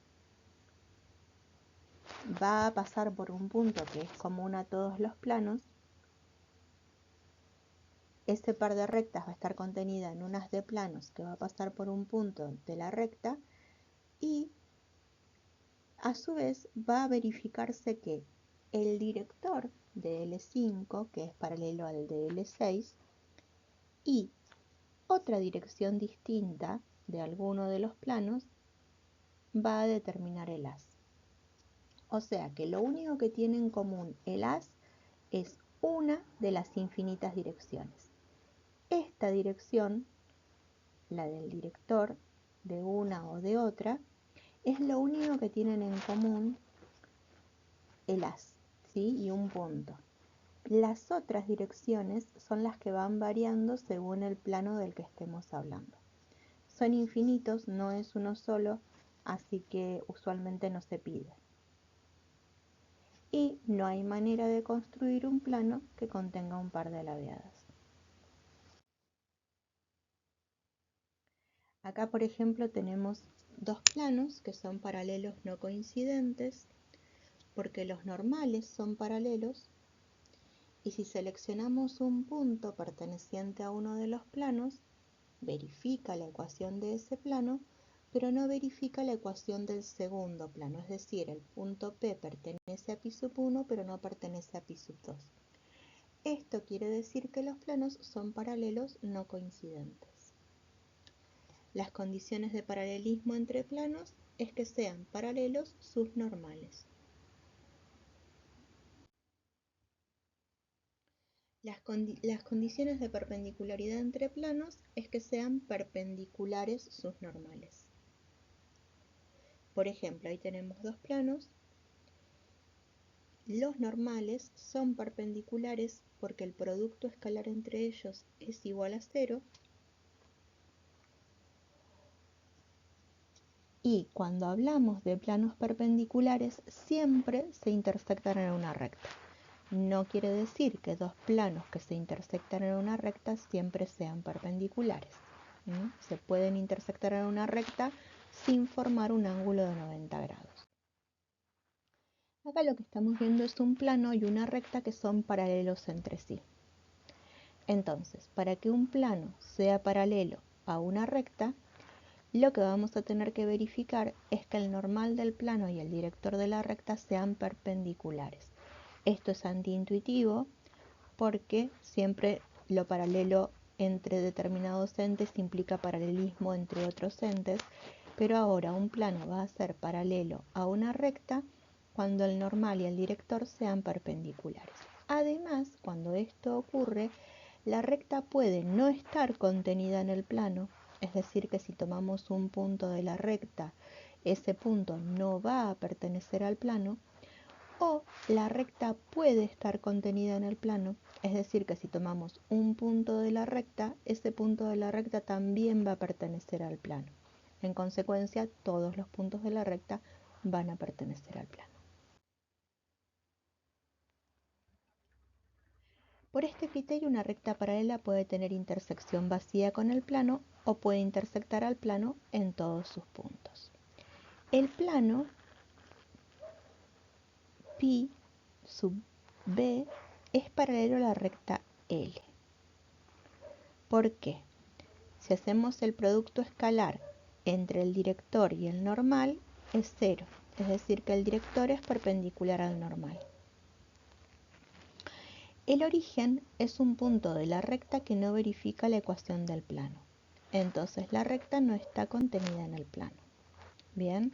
va a pasar por un punto que es común a todos los planos. Ese par de rectas va a estar contenida en un haz de planos que va a pasar por un punto de la recta y a su vez va a verificarse que el director de L5, que es paralelo al de L6, y otra dirección distinta de alguno de los planos va a determinar el haz. O sea que lo único que tiene en común el haz es una de las infinitas direcciones. Esta dirección, la del director de una o de otra, es lo único que tienen en común el haz, ¿sí? Y un punto. Las otras direcciones son las que van variando según el plano del que estemos hablando. Son infinitos, no es uno solo, así que usualmente no se pide. Y no hay manera de construir un plano que contenga un par de alabeadas. Acá, por ejemplo, tenemos dos planos que son paralelos no coincidentes, porque los normales son paralelos Y si seleccionamos un punto perteneciente a uno de los planos, verifica la ecuación de ese plano, pero no verifica la ecuación del segundo plano, es decir, el punto P pertenece a pi sub 1, pero no pertenece a pi sub 2. Esto quiere decir que los planos son paralelos no coincidentes. Las condiciones de paralelismo entre planos es que sean paralelos sus normales. Las condiciones de perpendicularidad entre planos es que sean perpendiculares sus normales. Por ejemplo, ahí tenemos dos planos. Los normales son perpendiculares porque el producto escalar entre ellos es igual a 0. Y cuando hablamos de planos perpendiculares, siempre se intersectan en una recta. No quiere decir que dos planos que se intersectan en una recta siempre sean perpendiculares. Se pueden intersectar en una recta sin formar un ángulo de 90 grados. Acá lo que estamos viendo es un plano y una recta que son paralelos entre sí. Entonces, para que un plano sea paralelo a una recta, lo que vamos a tener que verificar es que el normal del plano y el director de la recta sean perpendiculares. Esto es antiintuitivo porque siempre lo paralelo entre determinados entes implica paralelismo entre otros entes, pero ahora un plano va a ser paralelo a una recta cuando el normal y el director sean perpendiculares. Además, cuando esto ocurre, la recta puede no estar contenida en el plano, es decir, que si tomamos un punto de la recta, ese punto no va a pertenecer al plano, o la recta puede estar contenida en el plano, es decir, que si tomamos un punto de la recta, ese punto de la recta también va a pertenecer al plano. En consecuencia, todos los puntos de la recta van a pertenecer al plano. Por este criterio, una recta paralela puede tener intersección vacía con el plano o puede intersectar al plano en todos sus puntos. El plano pi sub b es paralelo a la recta L. ¿Por qué? Si hacemos el producto escalar entre el director y el normal, es 0, es decir, que el director es perpendicular al normal. El origen es un punto de la recta que no verifica la ecuación del plano. Entonces la recta no está contenida en el plano. Bien,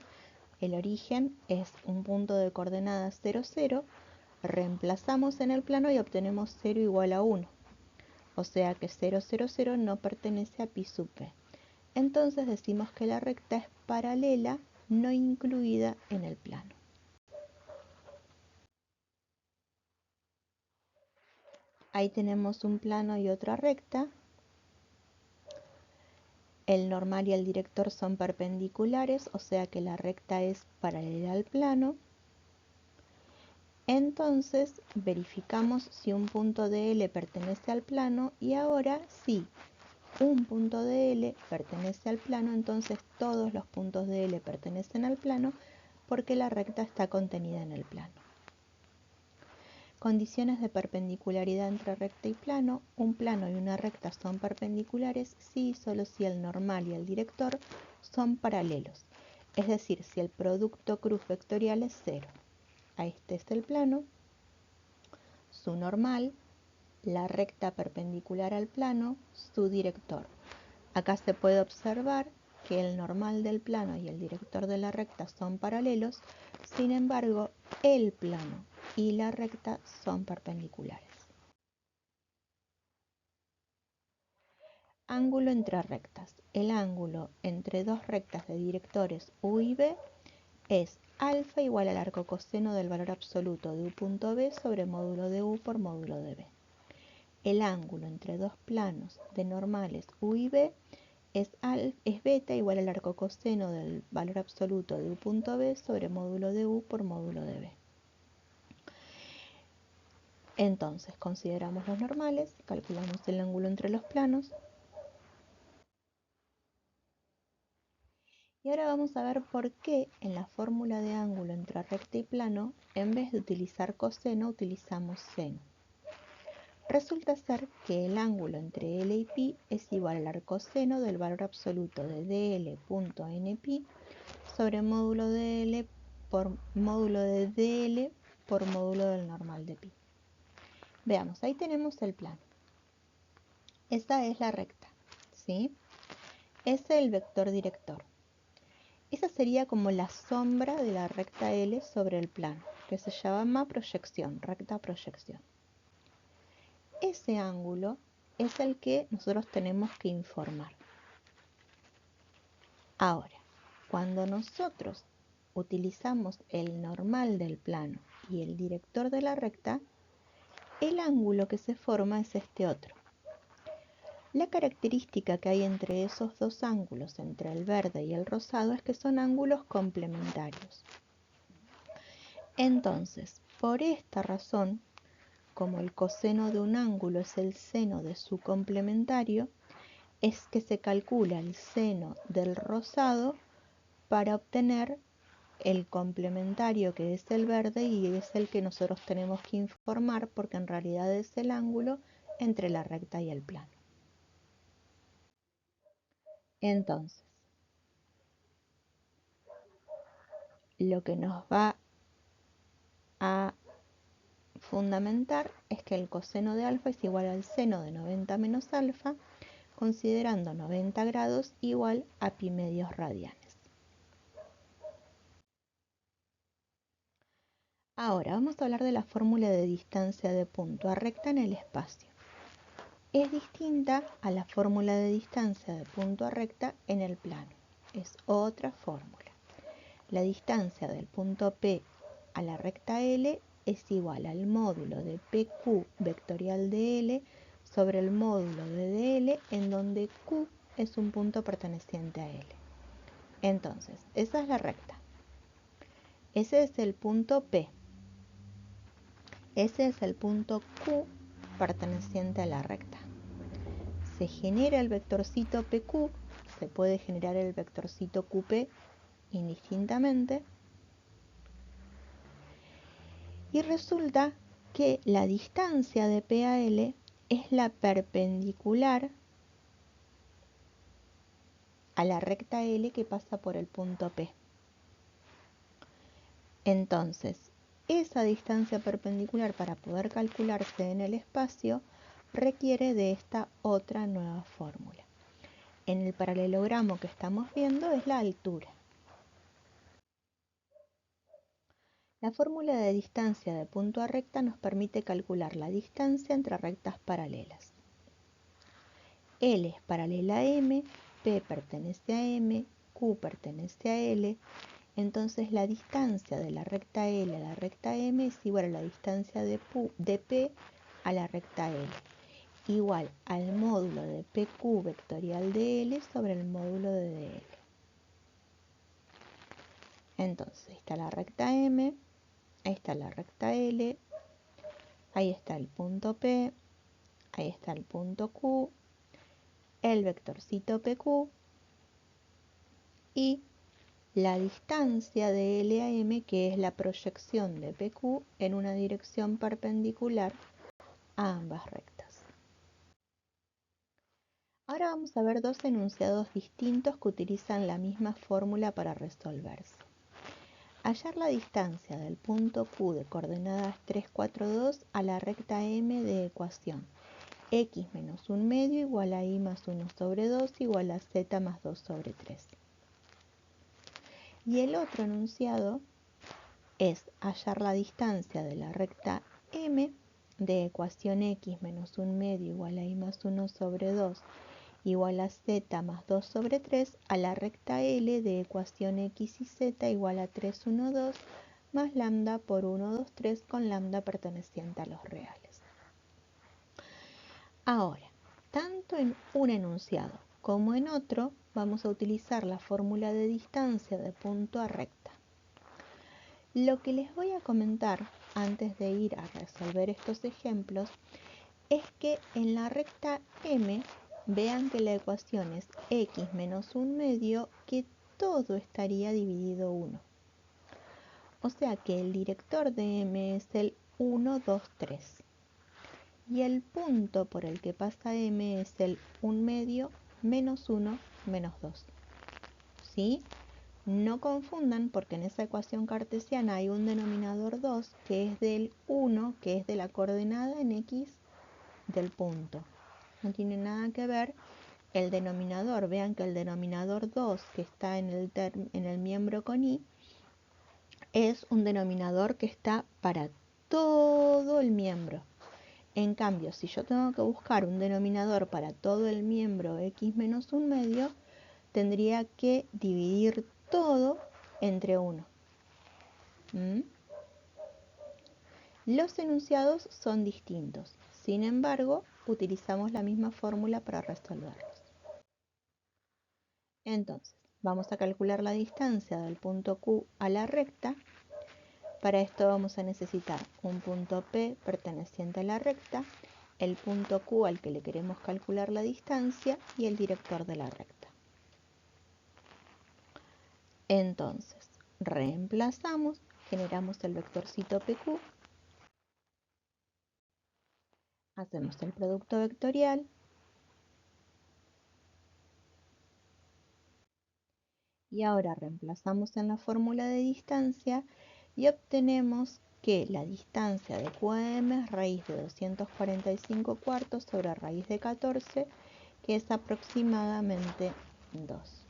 el origen es un punto de coordenadas 0, 0. Reemplazamos en el plano y obtenemos 0 igual a 1. O sea que 0, 0, 0 no pertenece a pi sub p. Entonces decimos que la recta es paralela, no incluida en el plano. Ahí tenemos un plano y otra recta. El normal y el director son perpendiculares, o sea que la recta es paralela al plano. Entonces verificamos si un punto de L pertenece al plano y ahora sí, un punto de L pertenece al plano, entonces todos los puntos de L pertenecen al plano porque la recta está contenida en el plano. Condiciones de perpendicularidad entre recta y plano. Un plano y una recta son perpendiculares si y solo si el normal y el director son paralelos, es decir, si el producto cruz vectorial es 0. Este es el plano, su normal, la recta perpendicular al plano, su director. Acá se puede observar que el normal del plano y el director de la recta son paralelos, sin embargo, el plano y la recta son perpendiculares. Ángulo entre rectas. El ángulo entre dos rectas de directores U y B es alfa igual al arco coseno del valor absoluto de U punto B sobre módulo de U por módulo de B. El ángulo entre dos planos de normales U y B es beta igual al arco coseno del valor absoluto de U punto B sobre módulo de U por módulo de B. Entonces, consideramos los normales, calculamos el ángulo entre los planos. Y ahora vamos a ver por qué en la fórmula de ángulo entre recta y plano, en vez de utilizar coseno, utilizamos seno. Resulta ser que el ángulo entre L y pi es igual al arcoseno del valor absoluto de dl.npi sobre módulo de L por módulo de dl por módulo del normal de pi. Veamos, ahí tenemos el plano. Esta es la recta, ¿sí? Ese es el vector director. Esa sería como la sombra de la recta L sobre el plano, que se llama proyección, recta proyección. Ese ángulo es el que nosotros tenemos que informar. Ahora, cuando nosotros utilizamos el normal del plano y el director de la recta, el ángulo que se forma es este otro. La característica que hay entre esos dos ángulos, entre el verde y el rosado, es que son ángulos complementarios. Entonces, por esta razón, como el coseno de un ángulo es el seno de su complementario, es que se calcula el seno del rosado para obtener el complementario que es el verde y es el que nosotros tenemos que informar porque en realidad es el ángulo entre la recta y el plano. Entonces, lo que nos va a fundamentar es que el coseno de alfa es igual al seno de 90 menos alfa, considerando 90 grados igual a pi medios radianes. Ahora vamos a hablar de la fórmula de distancia de punto a recta en el espacio. Es distinta a la fórmula de distancia de punto a recta en el plano. Es otra fórmula. La distancia del punto P a la recta L es igual al módulo de PQ vectorial de L sobre el módulo de DL, en donde Q es un punto perteneciente a L. Entonces, esa es la recta. Ese es el punto P. Ese es el punto Q perteneciente a la recta. Se genera el vectorcito PQ, se puede generar el vectorcito QP indistintamente, y resulta que la distancia de P a L es la perpendicular a la recta L que pasa por el punto P. Entonces, esa distancia perpendicular para poder calcularse en el espacio requiere de esta otra nueva fórmula. En el paralelogramo que estamos viendo es la altura. La fórmula de distancia de punto a recta nos permite calcular la distancia entre rectas paralelas. L es paralela a M, P pertenece a M, Q pertenece a L, entonces la distancia de la recta L a la recta M es igual a la distancia de P a la recta L, igual al módulo de PQ vectorial de L sobre el módulo de DL. Entonces, ahí está la recta M, ahí está la recta L, ahí está el punto P, ahí está el punto Q, el vectorcito PQ y la distancia de L a M, que es la proyección de PQ en una dirección perpendicular a ambas rectas. Ahora vamos a ver dos enunciados distintos que utilizan la misma fórmula para resolverse. Hallar la distancia del punto Q de coordenadas 3, 4, 2 a la recta M de ecuación x menos 1 medio igual a y más 1 sobre 2 igual a z más 2 sobre 3. Y el otro enunciado es hallar la distancia de la recta M de ecuación x menos 1 medio igual a y más 1 sobre 2 igual a z más 2 sobre 3 a la recta L de ecuación x y z igual a 3, 1, 2 más lambda por 1, 2, 3 con lambda perteneciente a los reales. Ahora, tanto en un enunciado como en otro vamos a utilizar la fórmula de distancia de punto a recta. Lo que les voy a comentar antes de ir a resolver estos ejemplos es que en la recta M vean que la ecuación es x menos 1 medio, que todo estaría dividido 1. O sea que el director de M es el 1, 2, 3. y el punto por el que pasa m es el 1 medio menos 1 menos 2. ¿Sí? No confundan porque en esa ecuación cartesiana hay un denominador 2 que es del 1, que es de la coordenada en x del punto. No tiene nada que ver el denominador. Vean que el denominador 2 que está en el miembro con i es un denominador que está para todo el miembro. En cambio, si yo tengo que buscar un denominador para todo el miembro x menos 1 medio, tendría que dividir todo entre 1. Los enunciados son distintos, sin embargo, utilizamos la misma fórmula para resolverlos. Entonces, vamos a calcular la distancia del punto Q a la recta. Para esto vamos a necesitar un punto P perteneciente a la recta, el punto Q al que le queremos calcular la distancia y el director de la recta. Entonces, reemplazamos, generamos el vectorcito PQ, hacemos el producto vectorial y ahora reemplazamos en la fórmula de distancia y obtenemos que la distancia de QM es raíz de 245 cuartos sobre raíz de 14, que es aproximadamente 2.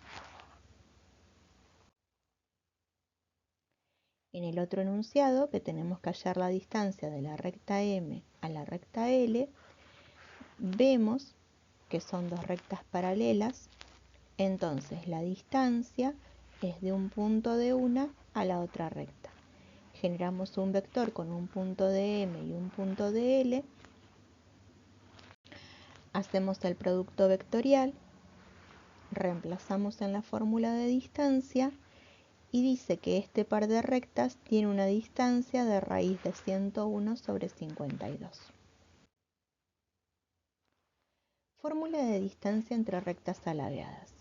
En el otro enunciado, que tenemos que hallar la distancia de la recta M a la recta L, vemos que son dos rectas paralelas, entonces la distancia es de un punto de una a la otra recta. Generamos un vector con un punto de M y un punto de L, hacemos el producto vectorial, reemplazamos en la fórmula de distancia y dice que este par de rectas tiene una distancia de raíz de 101 sobre 52. Fórmula de distancia entre rectas alabeadas.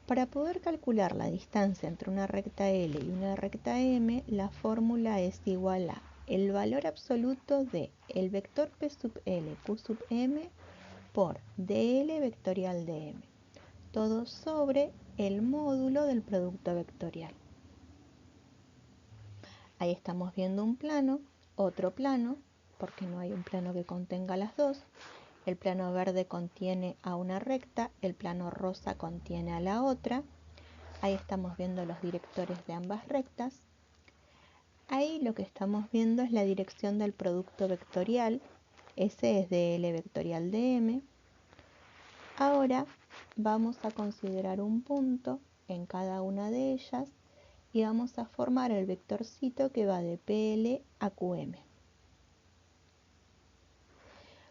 Para poder calcular la distancia entre una recta L y una recta M, la fórmula es igual a el valor absoluto de el vector P sub L Q sub M por dl vectorial de M, todo sobre el módulo del producto vectorial. Ahí estamos viendo un plano, otro plano, porque no hay un plano que contenga las dos. El plano verde contiene a una recta, el plano rosa contiene a la otra. Ahí estamos viendo los directores de ambas rectas. Ahí lo que estamos viendo es la dirección del producto vectorial. Ese es dl vectorial de M. Ahora vamos a considerar un punto en cada una de ellas y vamos a formar el vectorcito que va de PL a QM.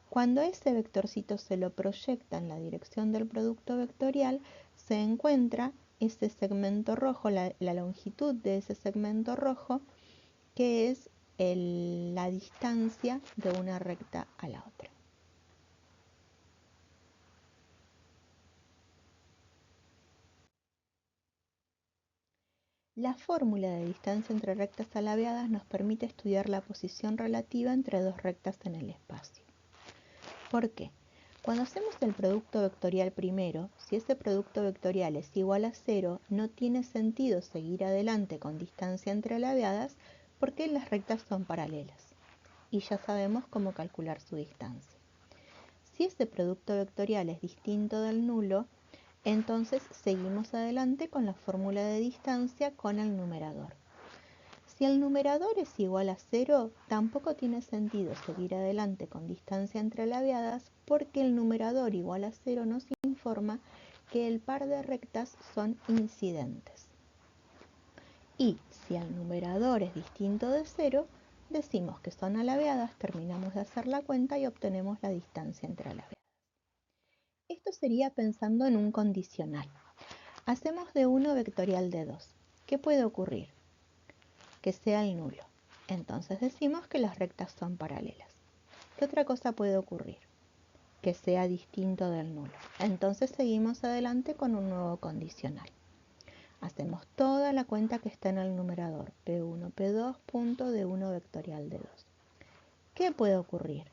Cuando ese vectorcito se lo proyecta en la dirección del producto vectorial, se encuentra ese segmento rojo, la longitud de ese segmento rojo, que es la distancia de una recta a la otra. La fórmula de distancia entre rectas alabeadas nos permite estudiar la posición relativa entre dos rectas en el espacio. ¿Por qué? Cuando hacemos el producto vectorial primero, si ese producto vectorial es igual a 0, no tiene sentido seguir adelante con distancia entre alabeadas porque las rectas son paralelas y ya sabemos cómo calcular su distancia. Si ese producto vectorial es distinto del nulo, entonces seguimos adelante con la fórmula de distancia con el numerador. Si el numerador es igual a 0, tampoco tiene sentido seguir adelante con distancia entre alabeadas porque el numerador igual a 0 nos informa que el par de rectas son incidentes. Y si el numerador es distinto de 0, decimos que son alabeadas, terminamos de hacer la cuenta y obtenemos la distancia entre alabeadas. Esto sería pensando en un condicional. Hacemos de 1 vectorial de 2. ¿Qué puede ocurrir? Que sea el nulo. Entonces decimos que las rectas son paralelas. ¿Qué otra cosa puede ocurrir? Que sea distinto del nulo. Entonces seguimos adelante con un nuevo condicional. Hacemos toda la cuenta que está en el numerador, P1, P2, punto de 1 vectorial de 2. ¿Qué puede ocurrir?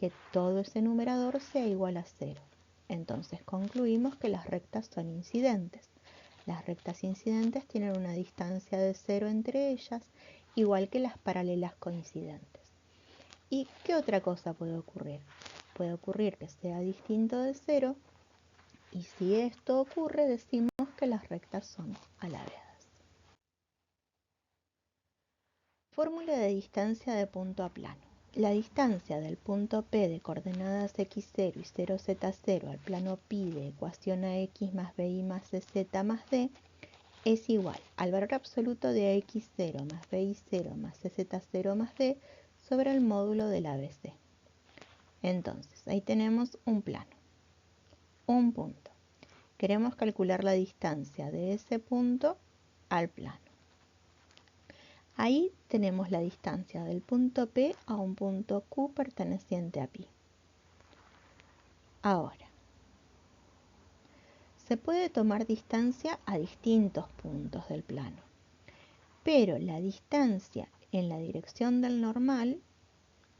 que todo ese numerador sea igual a 0. Entonces concluimos que las rectas son incidentes. Las rectas incidentes tienen una distancia de 0 entre ellas, igual que las paralelas coincidentes. ¿Y qué otra cosa puede ocurrir? Puede ocurrir que sea distinto de 0, y si esto ocurre, decimos que las rectas son alabeadas. Fórmula de distancia de punto a plano. La distancia del punto P de coordenadas x0 y 0z0 al plano pi de ecuación ax más bi más cz más d es igual al valor absoluto de ax0 más bi0 más cz0 más d sobre el módulo del ABC. Entonces, ahí tenemos un plano, un punto. Queremos calcular la distancia de ese punto al plano. Ahí tenemos la distancia del punto P a un punto Q perteneciente a pi. Ahora, se puede tomar distancia a distintos puntos del plano, pero la distancia en la dirección del normal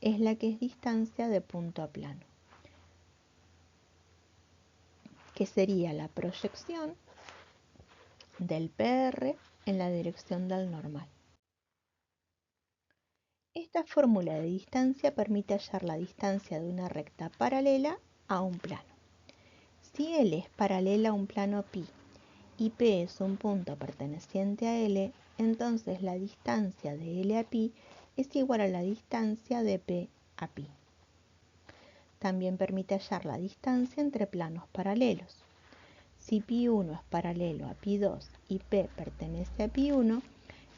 es la que es distancia de punto a plano, que sería la proyección del PR en la dirección del normal. Esta fórmula de distancia permite hallar la distancia de una recta paralela a un plano. Si L es paralela a un plano pi y P es un punto perteneciente a L, entonces la distancia de L a pi es igual a la distancia de P a pi. También permite hallar la distancia entre planos paralelos. Si pi1 es paralelo a pi2 y P pertenece a pi1,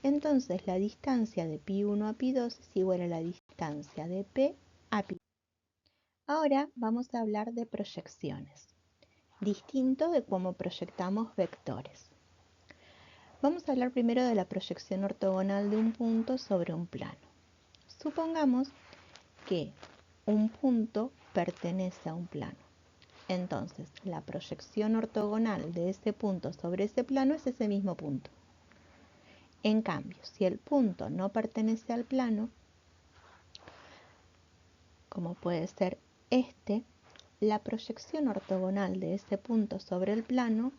entonces la distancia de pi1 a pi2 es igual a la distancia de P a pi. Ahora vamos a hablar de proyecciones, distinto de cómo proyectamos vectores. Vamos a hablar primero de la proyección ortogonal de un punto sobre un plano. Supongamos que un punto pertenece a un plano. Entonces, la proyección ortogonal de ese punto sobre ese plano es ese mismo punto. En cambio, si el punto no pertenece al plano, como puede ser este, la proyección ortogonal de ese punto sobre el plano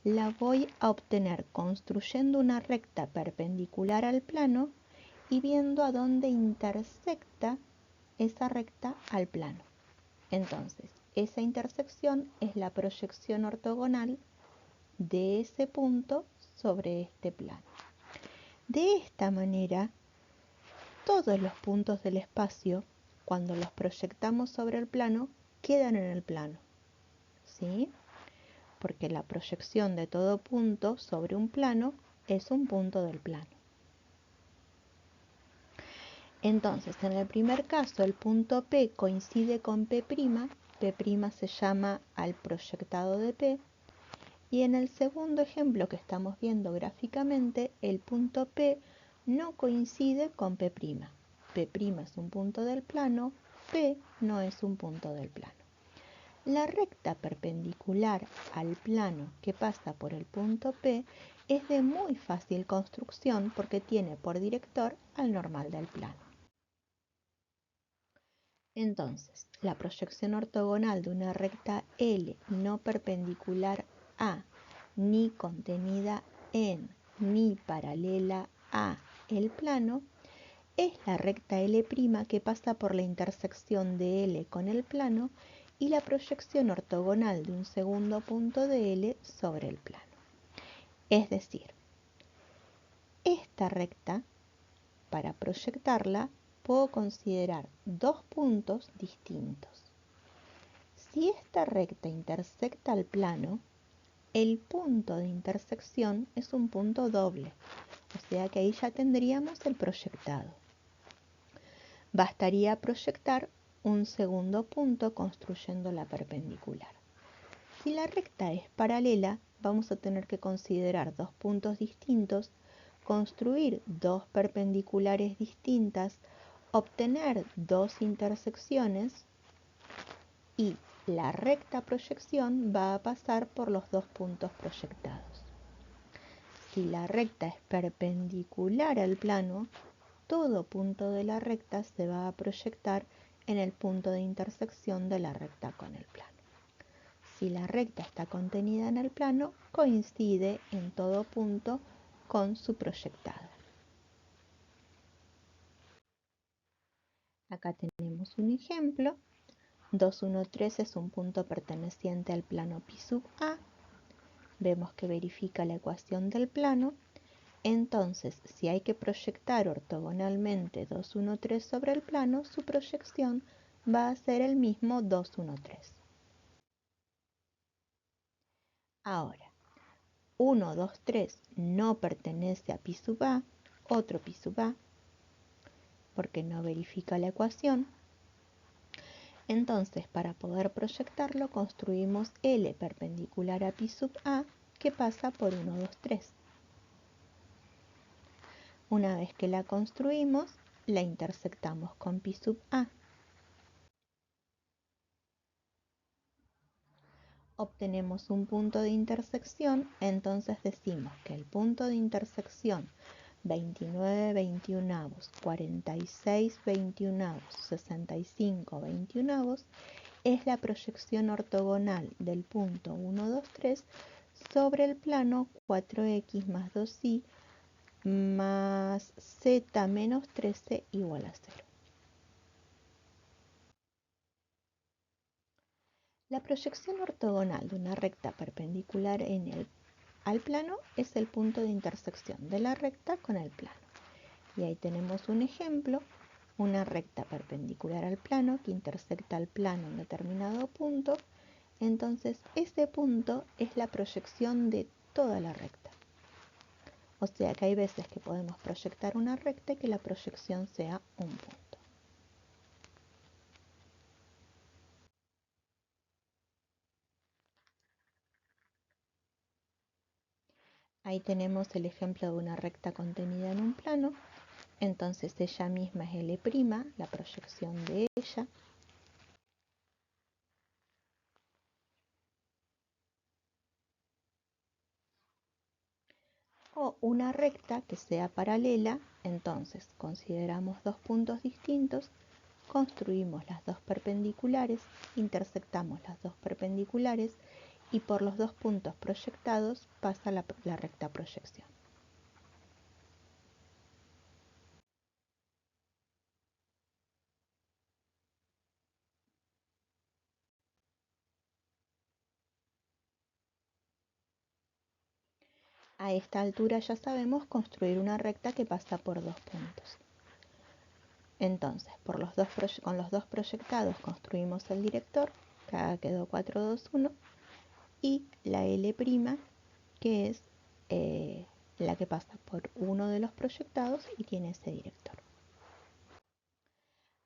la voy a obtener construyendo una recta perpendicular al plano y viendo a dónde intersecta esa recta al plano. Entonces, esa intersección es la proyección ortogonal de ese punto sobre este plano. De esta manera, todos los puntos del espacio, cuando los proyectamos sobre el plano, quedan en el plano, ¿sí? Porque la proyección de todo punto sobre un plano es un punto del plano. Entonces, en el primer caso, el punto P coincide con P', P' se llama al proyectado de P, y en el segundo ejemplo que estamos viendo gráficamente, el punto P no coincide con P'. P' es un punto del plano, P no es un punto del plano. La recta perpendicular al plano que pasa por el punto P es de muy fácil construcción porque tiene por director al normal del plano. Entonces, la proyección ortogonal de una recta L no perpendicular a, ni contenida en, ni paralela a el plano, es la recta L' que pasa por la intersección de L con el plano y la proyección ortogonal de un segundo punto de L sobre el plano. Es decir, esta recta, para proyectarla, puedo considerar dos puntos distintos. Si esta recta intersecta al plano, el punto de intersección es un punto doble, o sea que ahí ya tendríamos el proyectado. Bastaría proyectar un segundo punto construyendo la perpendicular. Si la recta es paralela, vamos a tener que considerar dos puntos distintos, construir dos perpendiculares distintas, obtener dos intersecciones y la recta proyección va a pasar por los dos puntos proyectados. Si la recta es perpendicular al plano, todo punto de la recta se va a proyectar en el punto de intersección de la recta con el plano. Si la recta está contenida en el plano, coincide en todo punto con su proyectada. Acá tenemos un ejemplo. 2, 1, 3 es un punto perteneciente al plano Pi sub A. Vemos que verifica la ecuación del plano. Entonces, si hay que proyectar ortogonalmente 2, 1, 3 sobre el plano, su proyección va a ser el mismo 2, 1, 3. Ahora, 1, 2, 3 no pertenece a Pi sub A, otro Pi sub A, porque no verifica la ecuación. Entonces, para poder proyectarlo, construimos L perpendicular a Pi sub A, que pasa por 1, 2, 3. Una vez que la construimos, la intersectamos con Pi sub A. Obtenemos un punto de intersección, entonces decimos que el punto de intersección 29 21avos, 46 21avos, 65 21avos es la proyección ortogonal del punto 1, 2, 3 sobre el plano 4x más 2y más z menos 13 igual a 0. La proyección ortogonal de una recta perpendicular al plano es el punto de intersección de la recta con el plano. Y ahí tenemos un ejemplo, una recta perpendicular al plano que intersecta al plano en determinado punto. Entonces ese punto es la proyección de toda la recta. O sea que hay veces que podemos proyectar una recta y que la proyección sea un punto. Ahí tenemos el ejemplo de una recta contenida en un plano. Entonces ella misma es L', la proyección de ella. O una recta que sea paralela, entonces consideramos dos puntos distintos, construimos las dos perpendiculares, intersectamos las dos perpendiculares y por los dos puntos proyectados pasa la recta proyección. A esta altura ya sabemos construir una recta que pasa por dos puntos. Entonces, con los dos proyectados construimos el director, que acá quedó 4, 2, 1, y la L', que es la que pasa por uno de los proyectados y tiene ese director.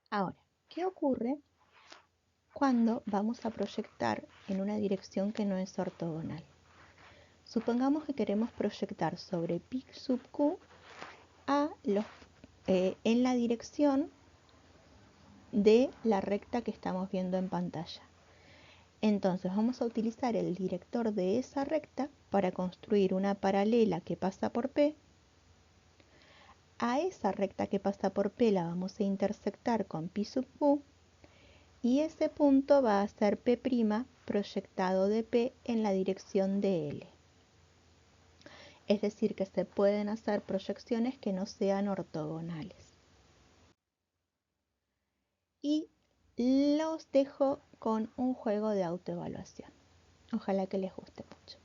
Ahora, ¿qué ocurre cuando vamos a proyectar en una dirección que no es ortogonal? Supongamos que queremos proyectar sobre pi sub q en la dirección de la recta que estamos viendo en pantalla. Entonces vamos a utilizar el director de esa recta para construir una paralela que pasa por P. A esa recta que pasa por P la vamos a intersectar con pi sub q y ese punto va a ser P' proyectado de P en la dirección de L. Es decir, que se pueden hacer proyecciones que no sean ortogonales. Y los dejo con un juego de autoevaluación. Ojalá que les guste mucho.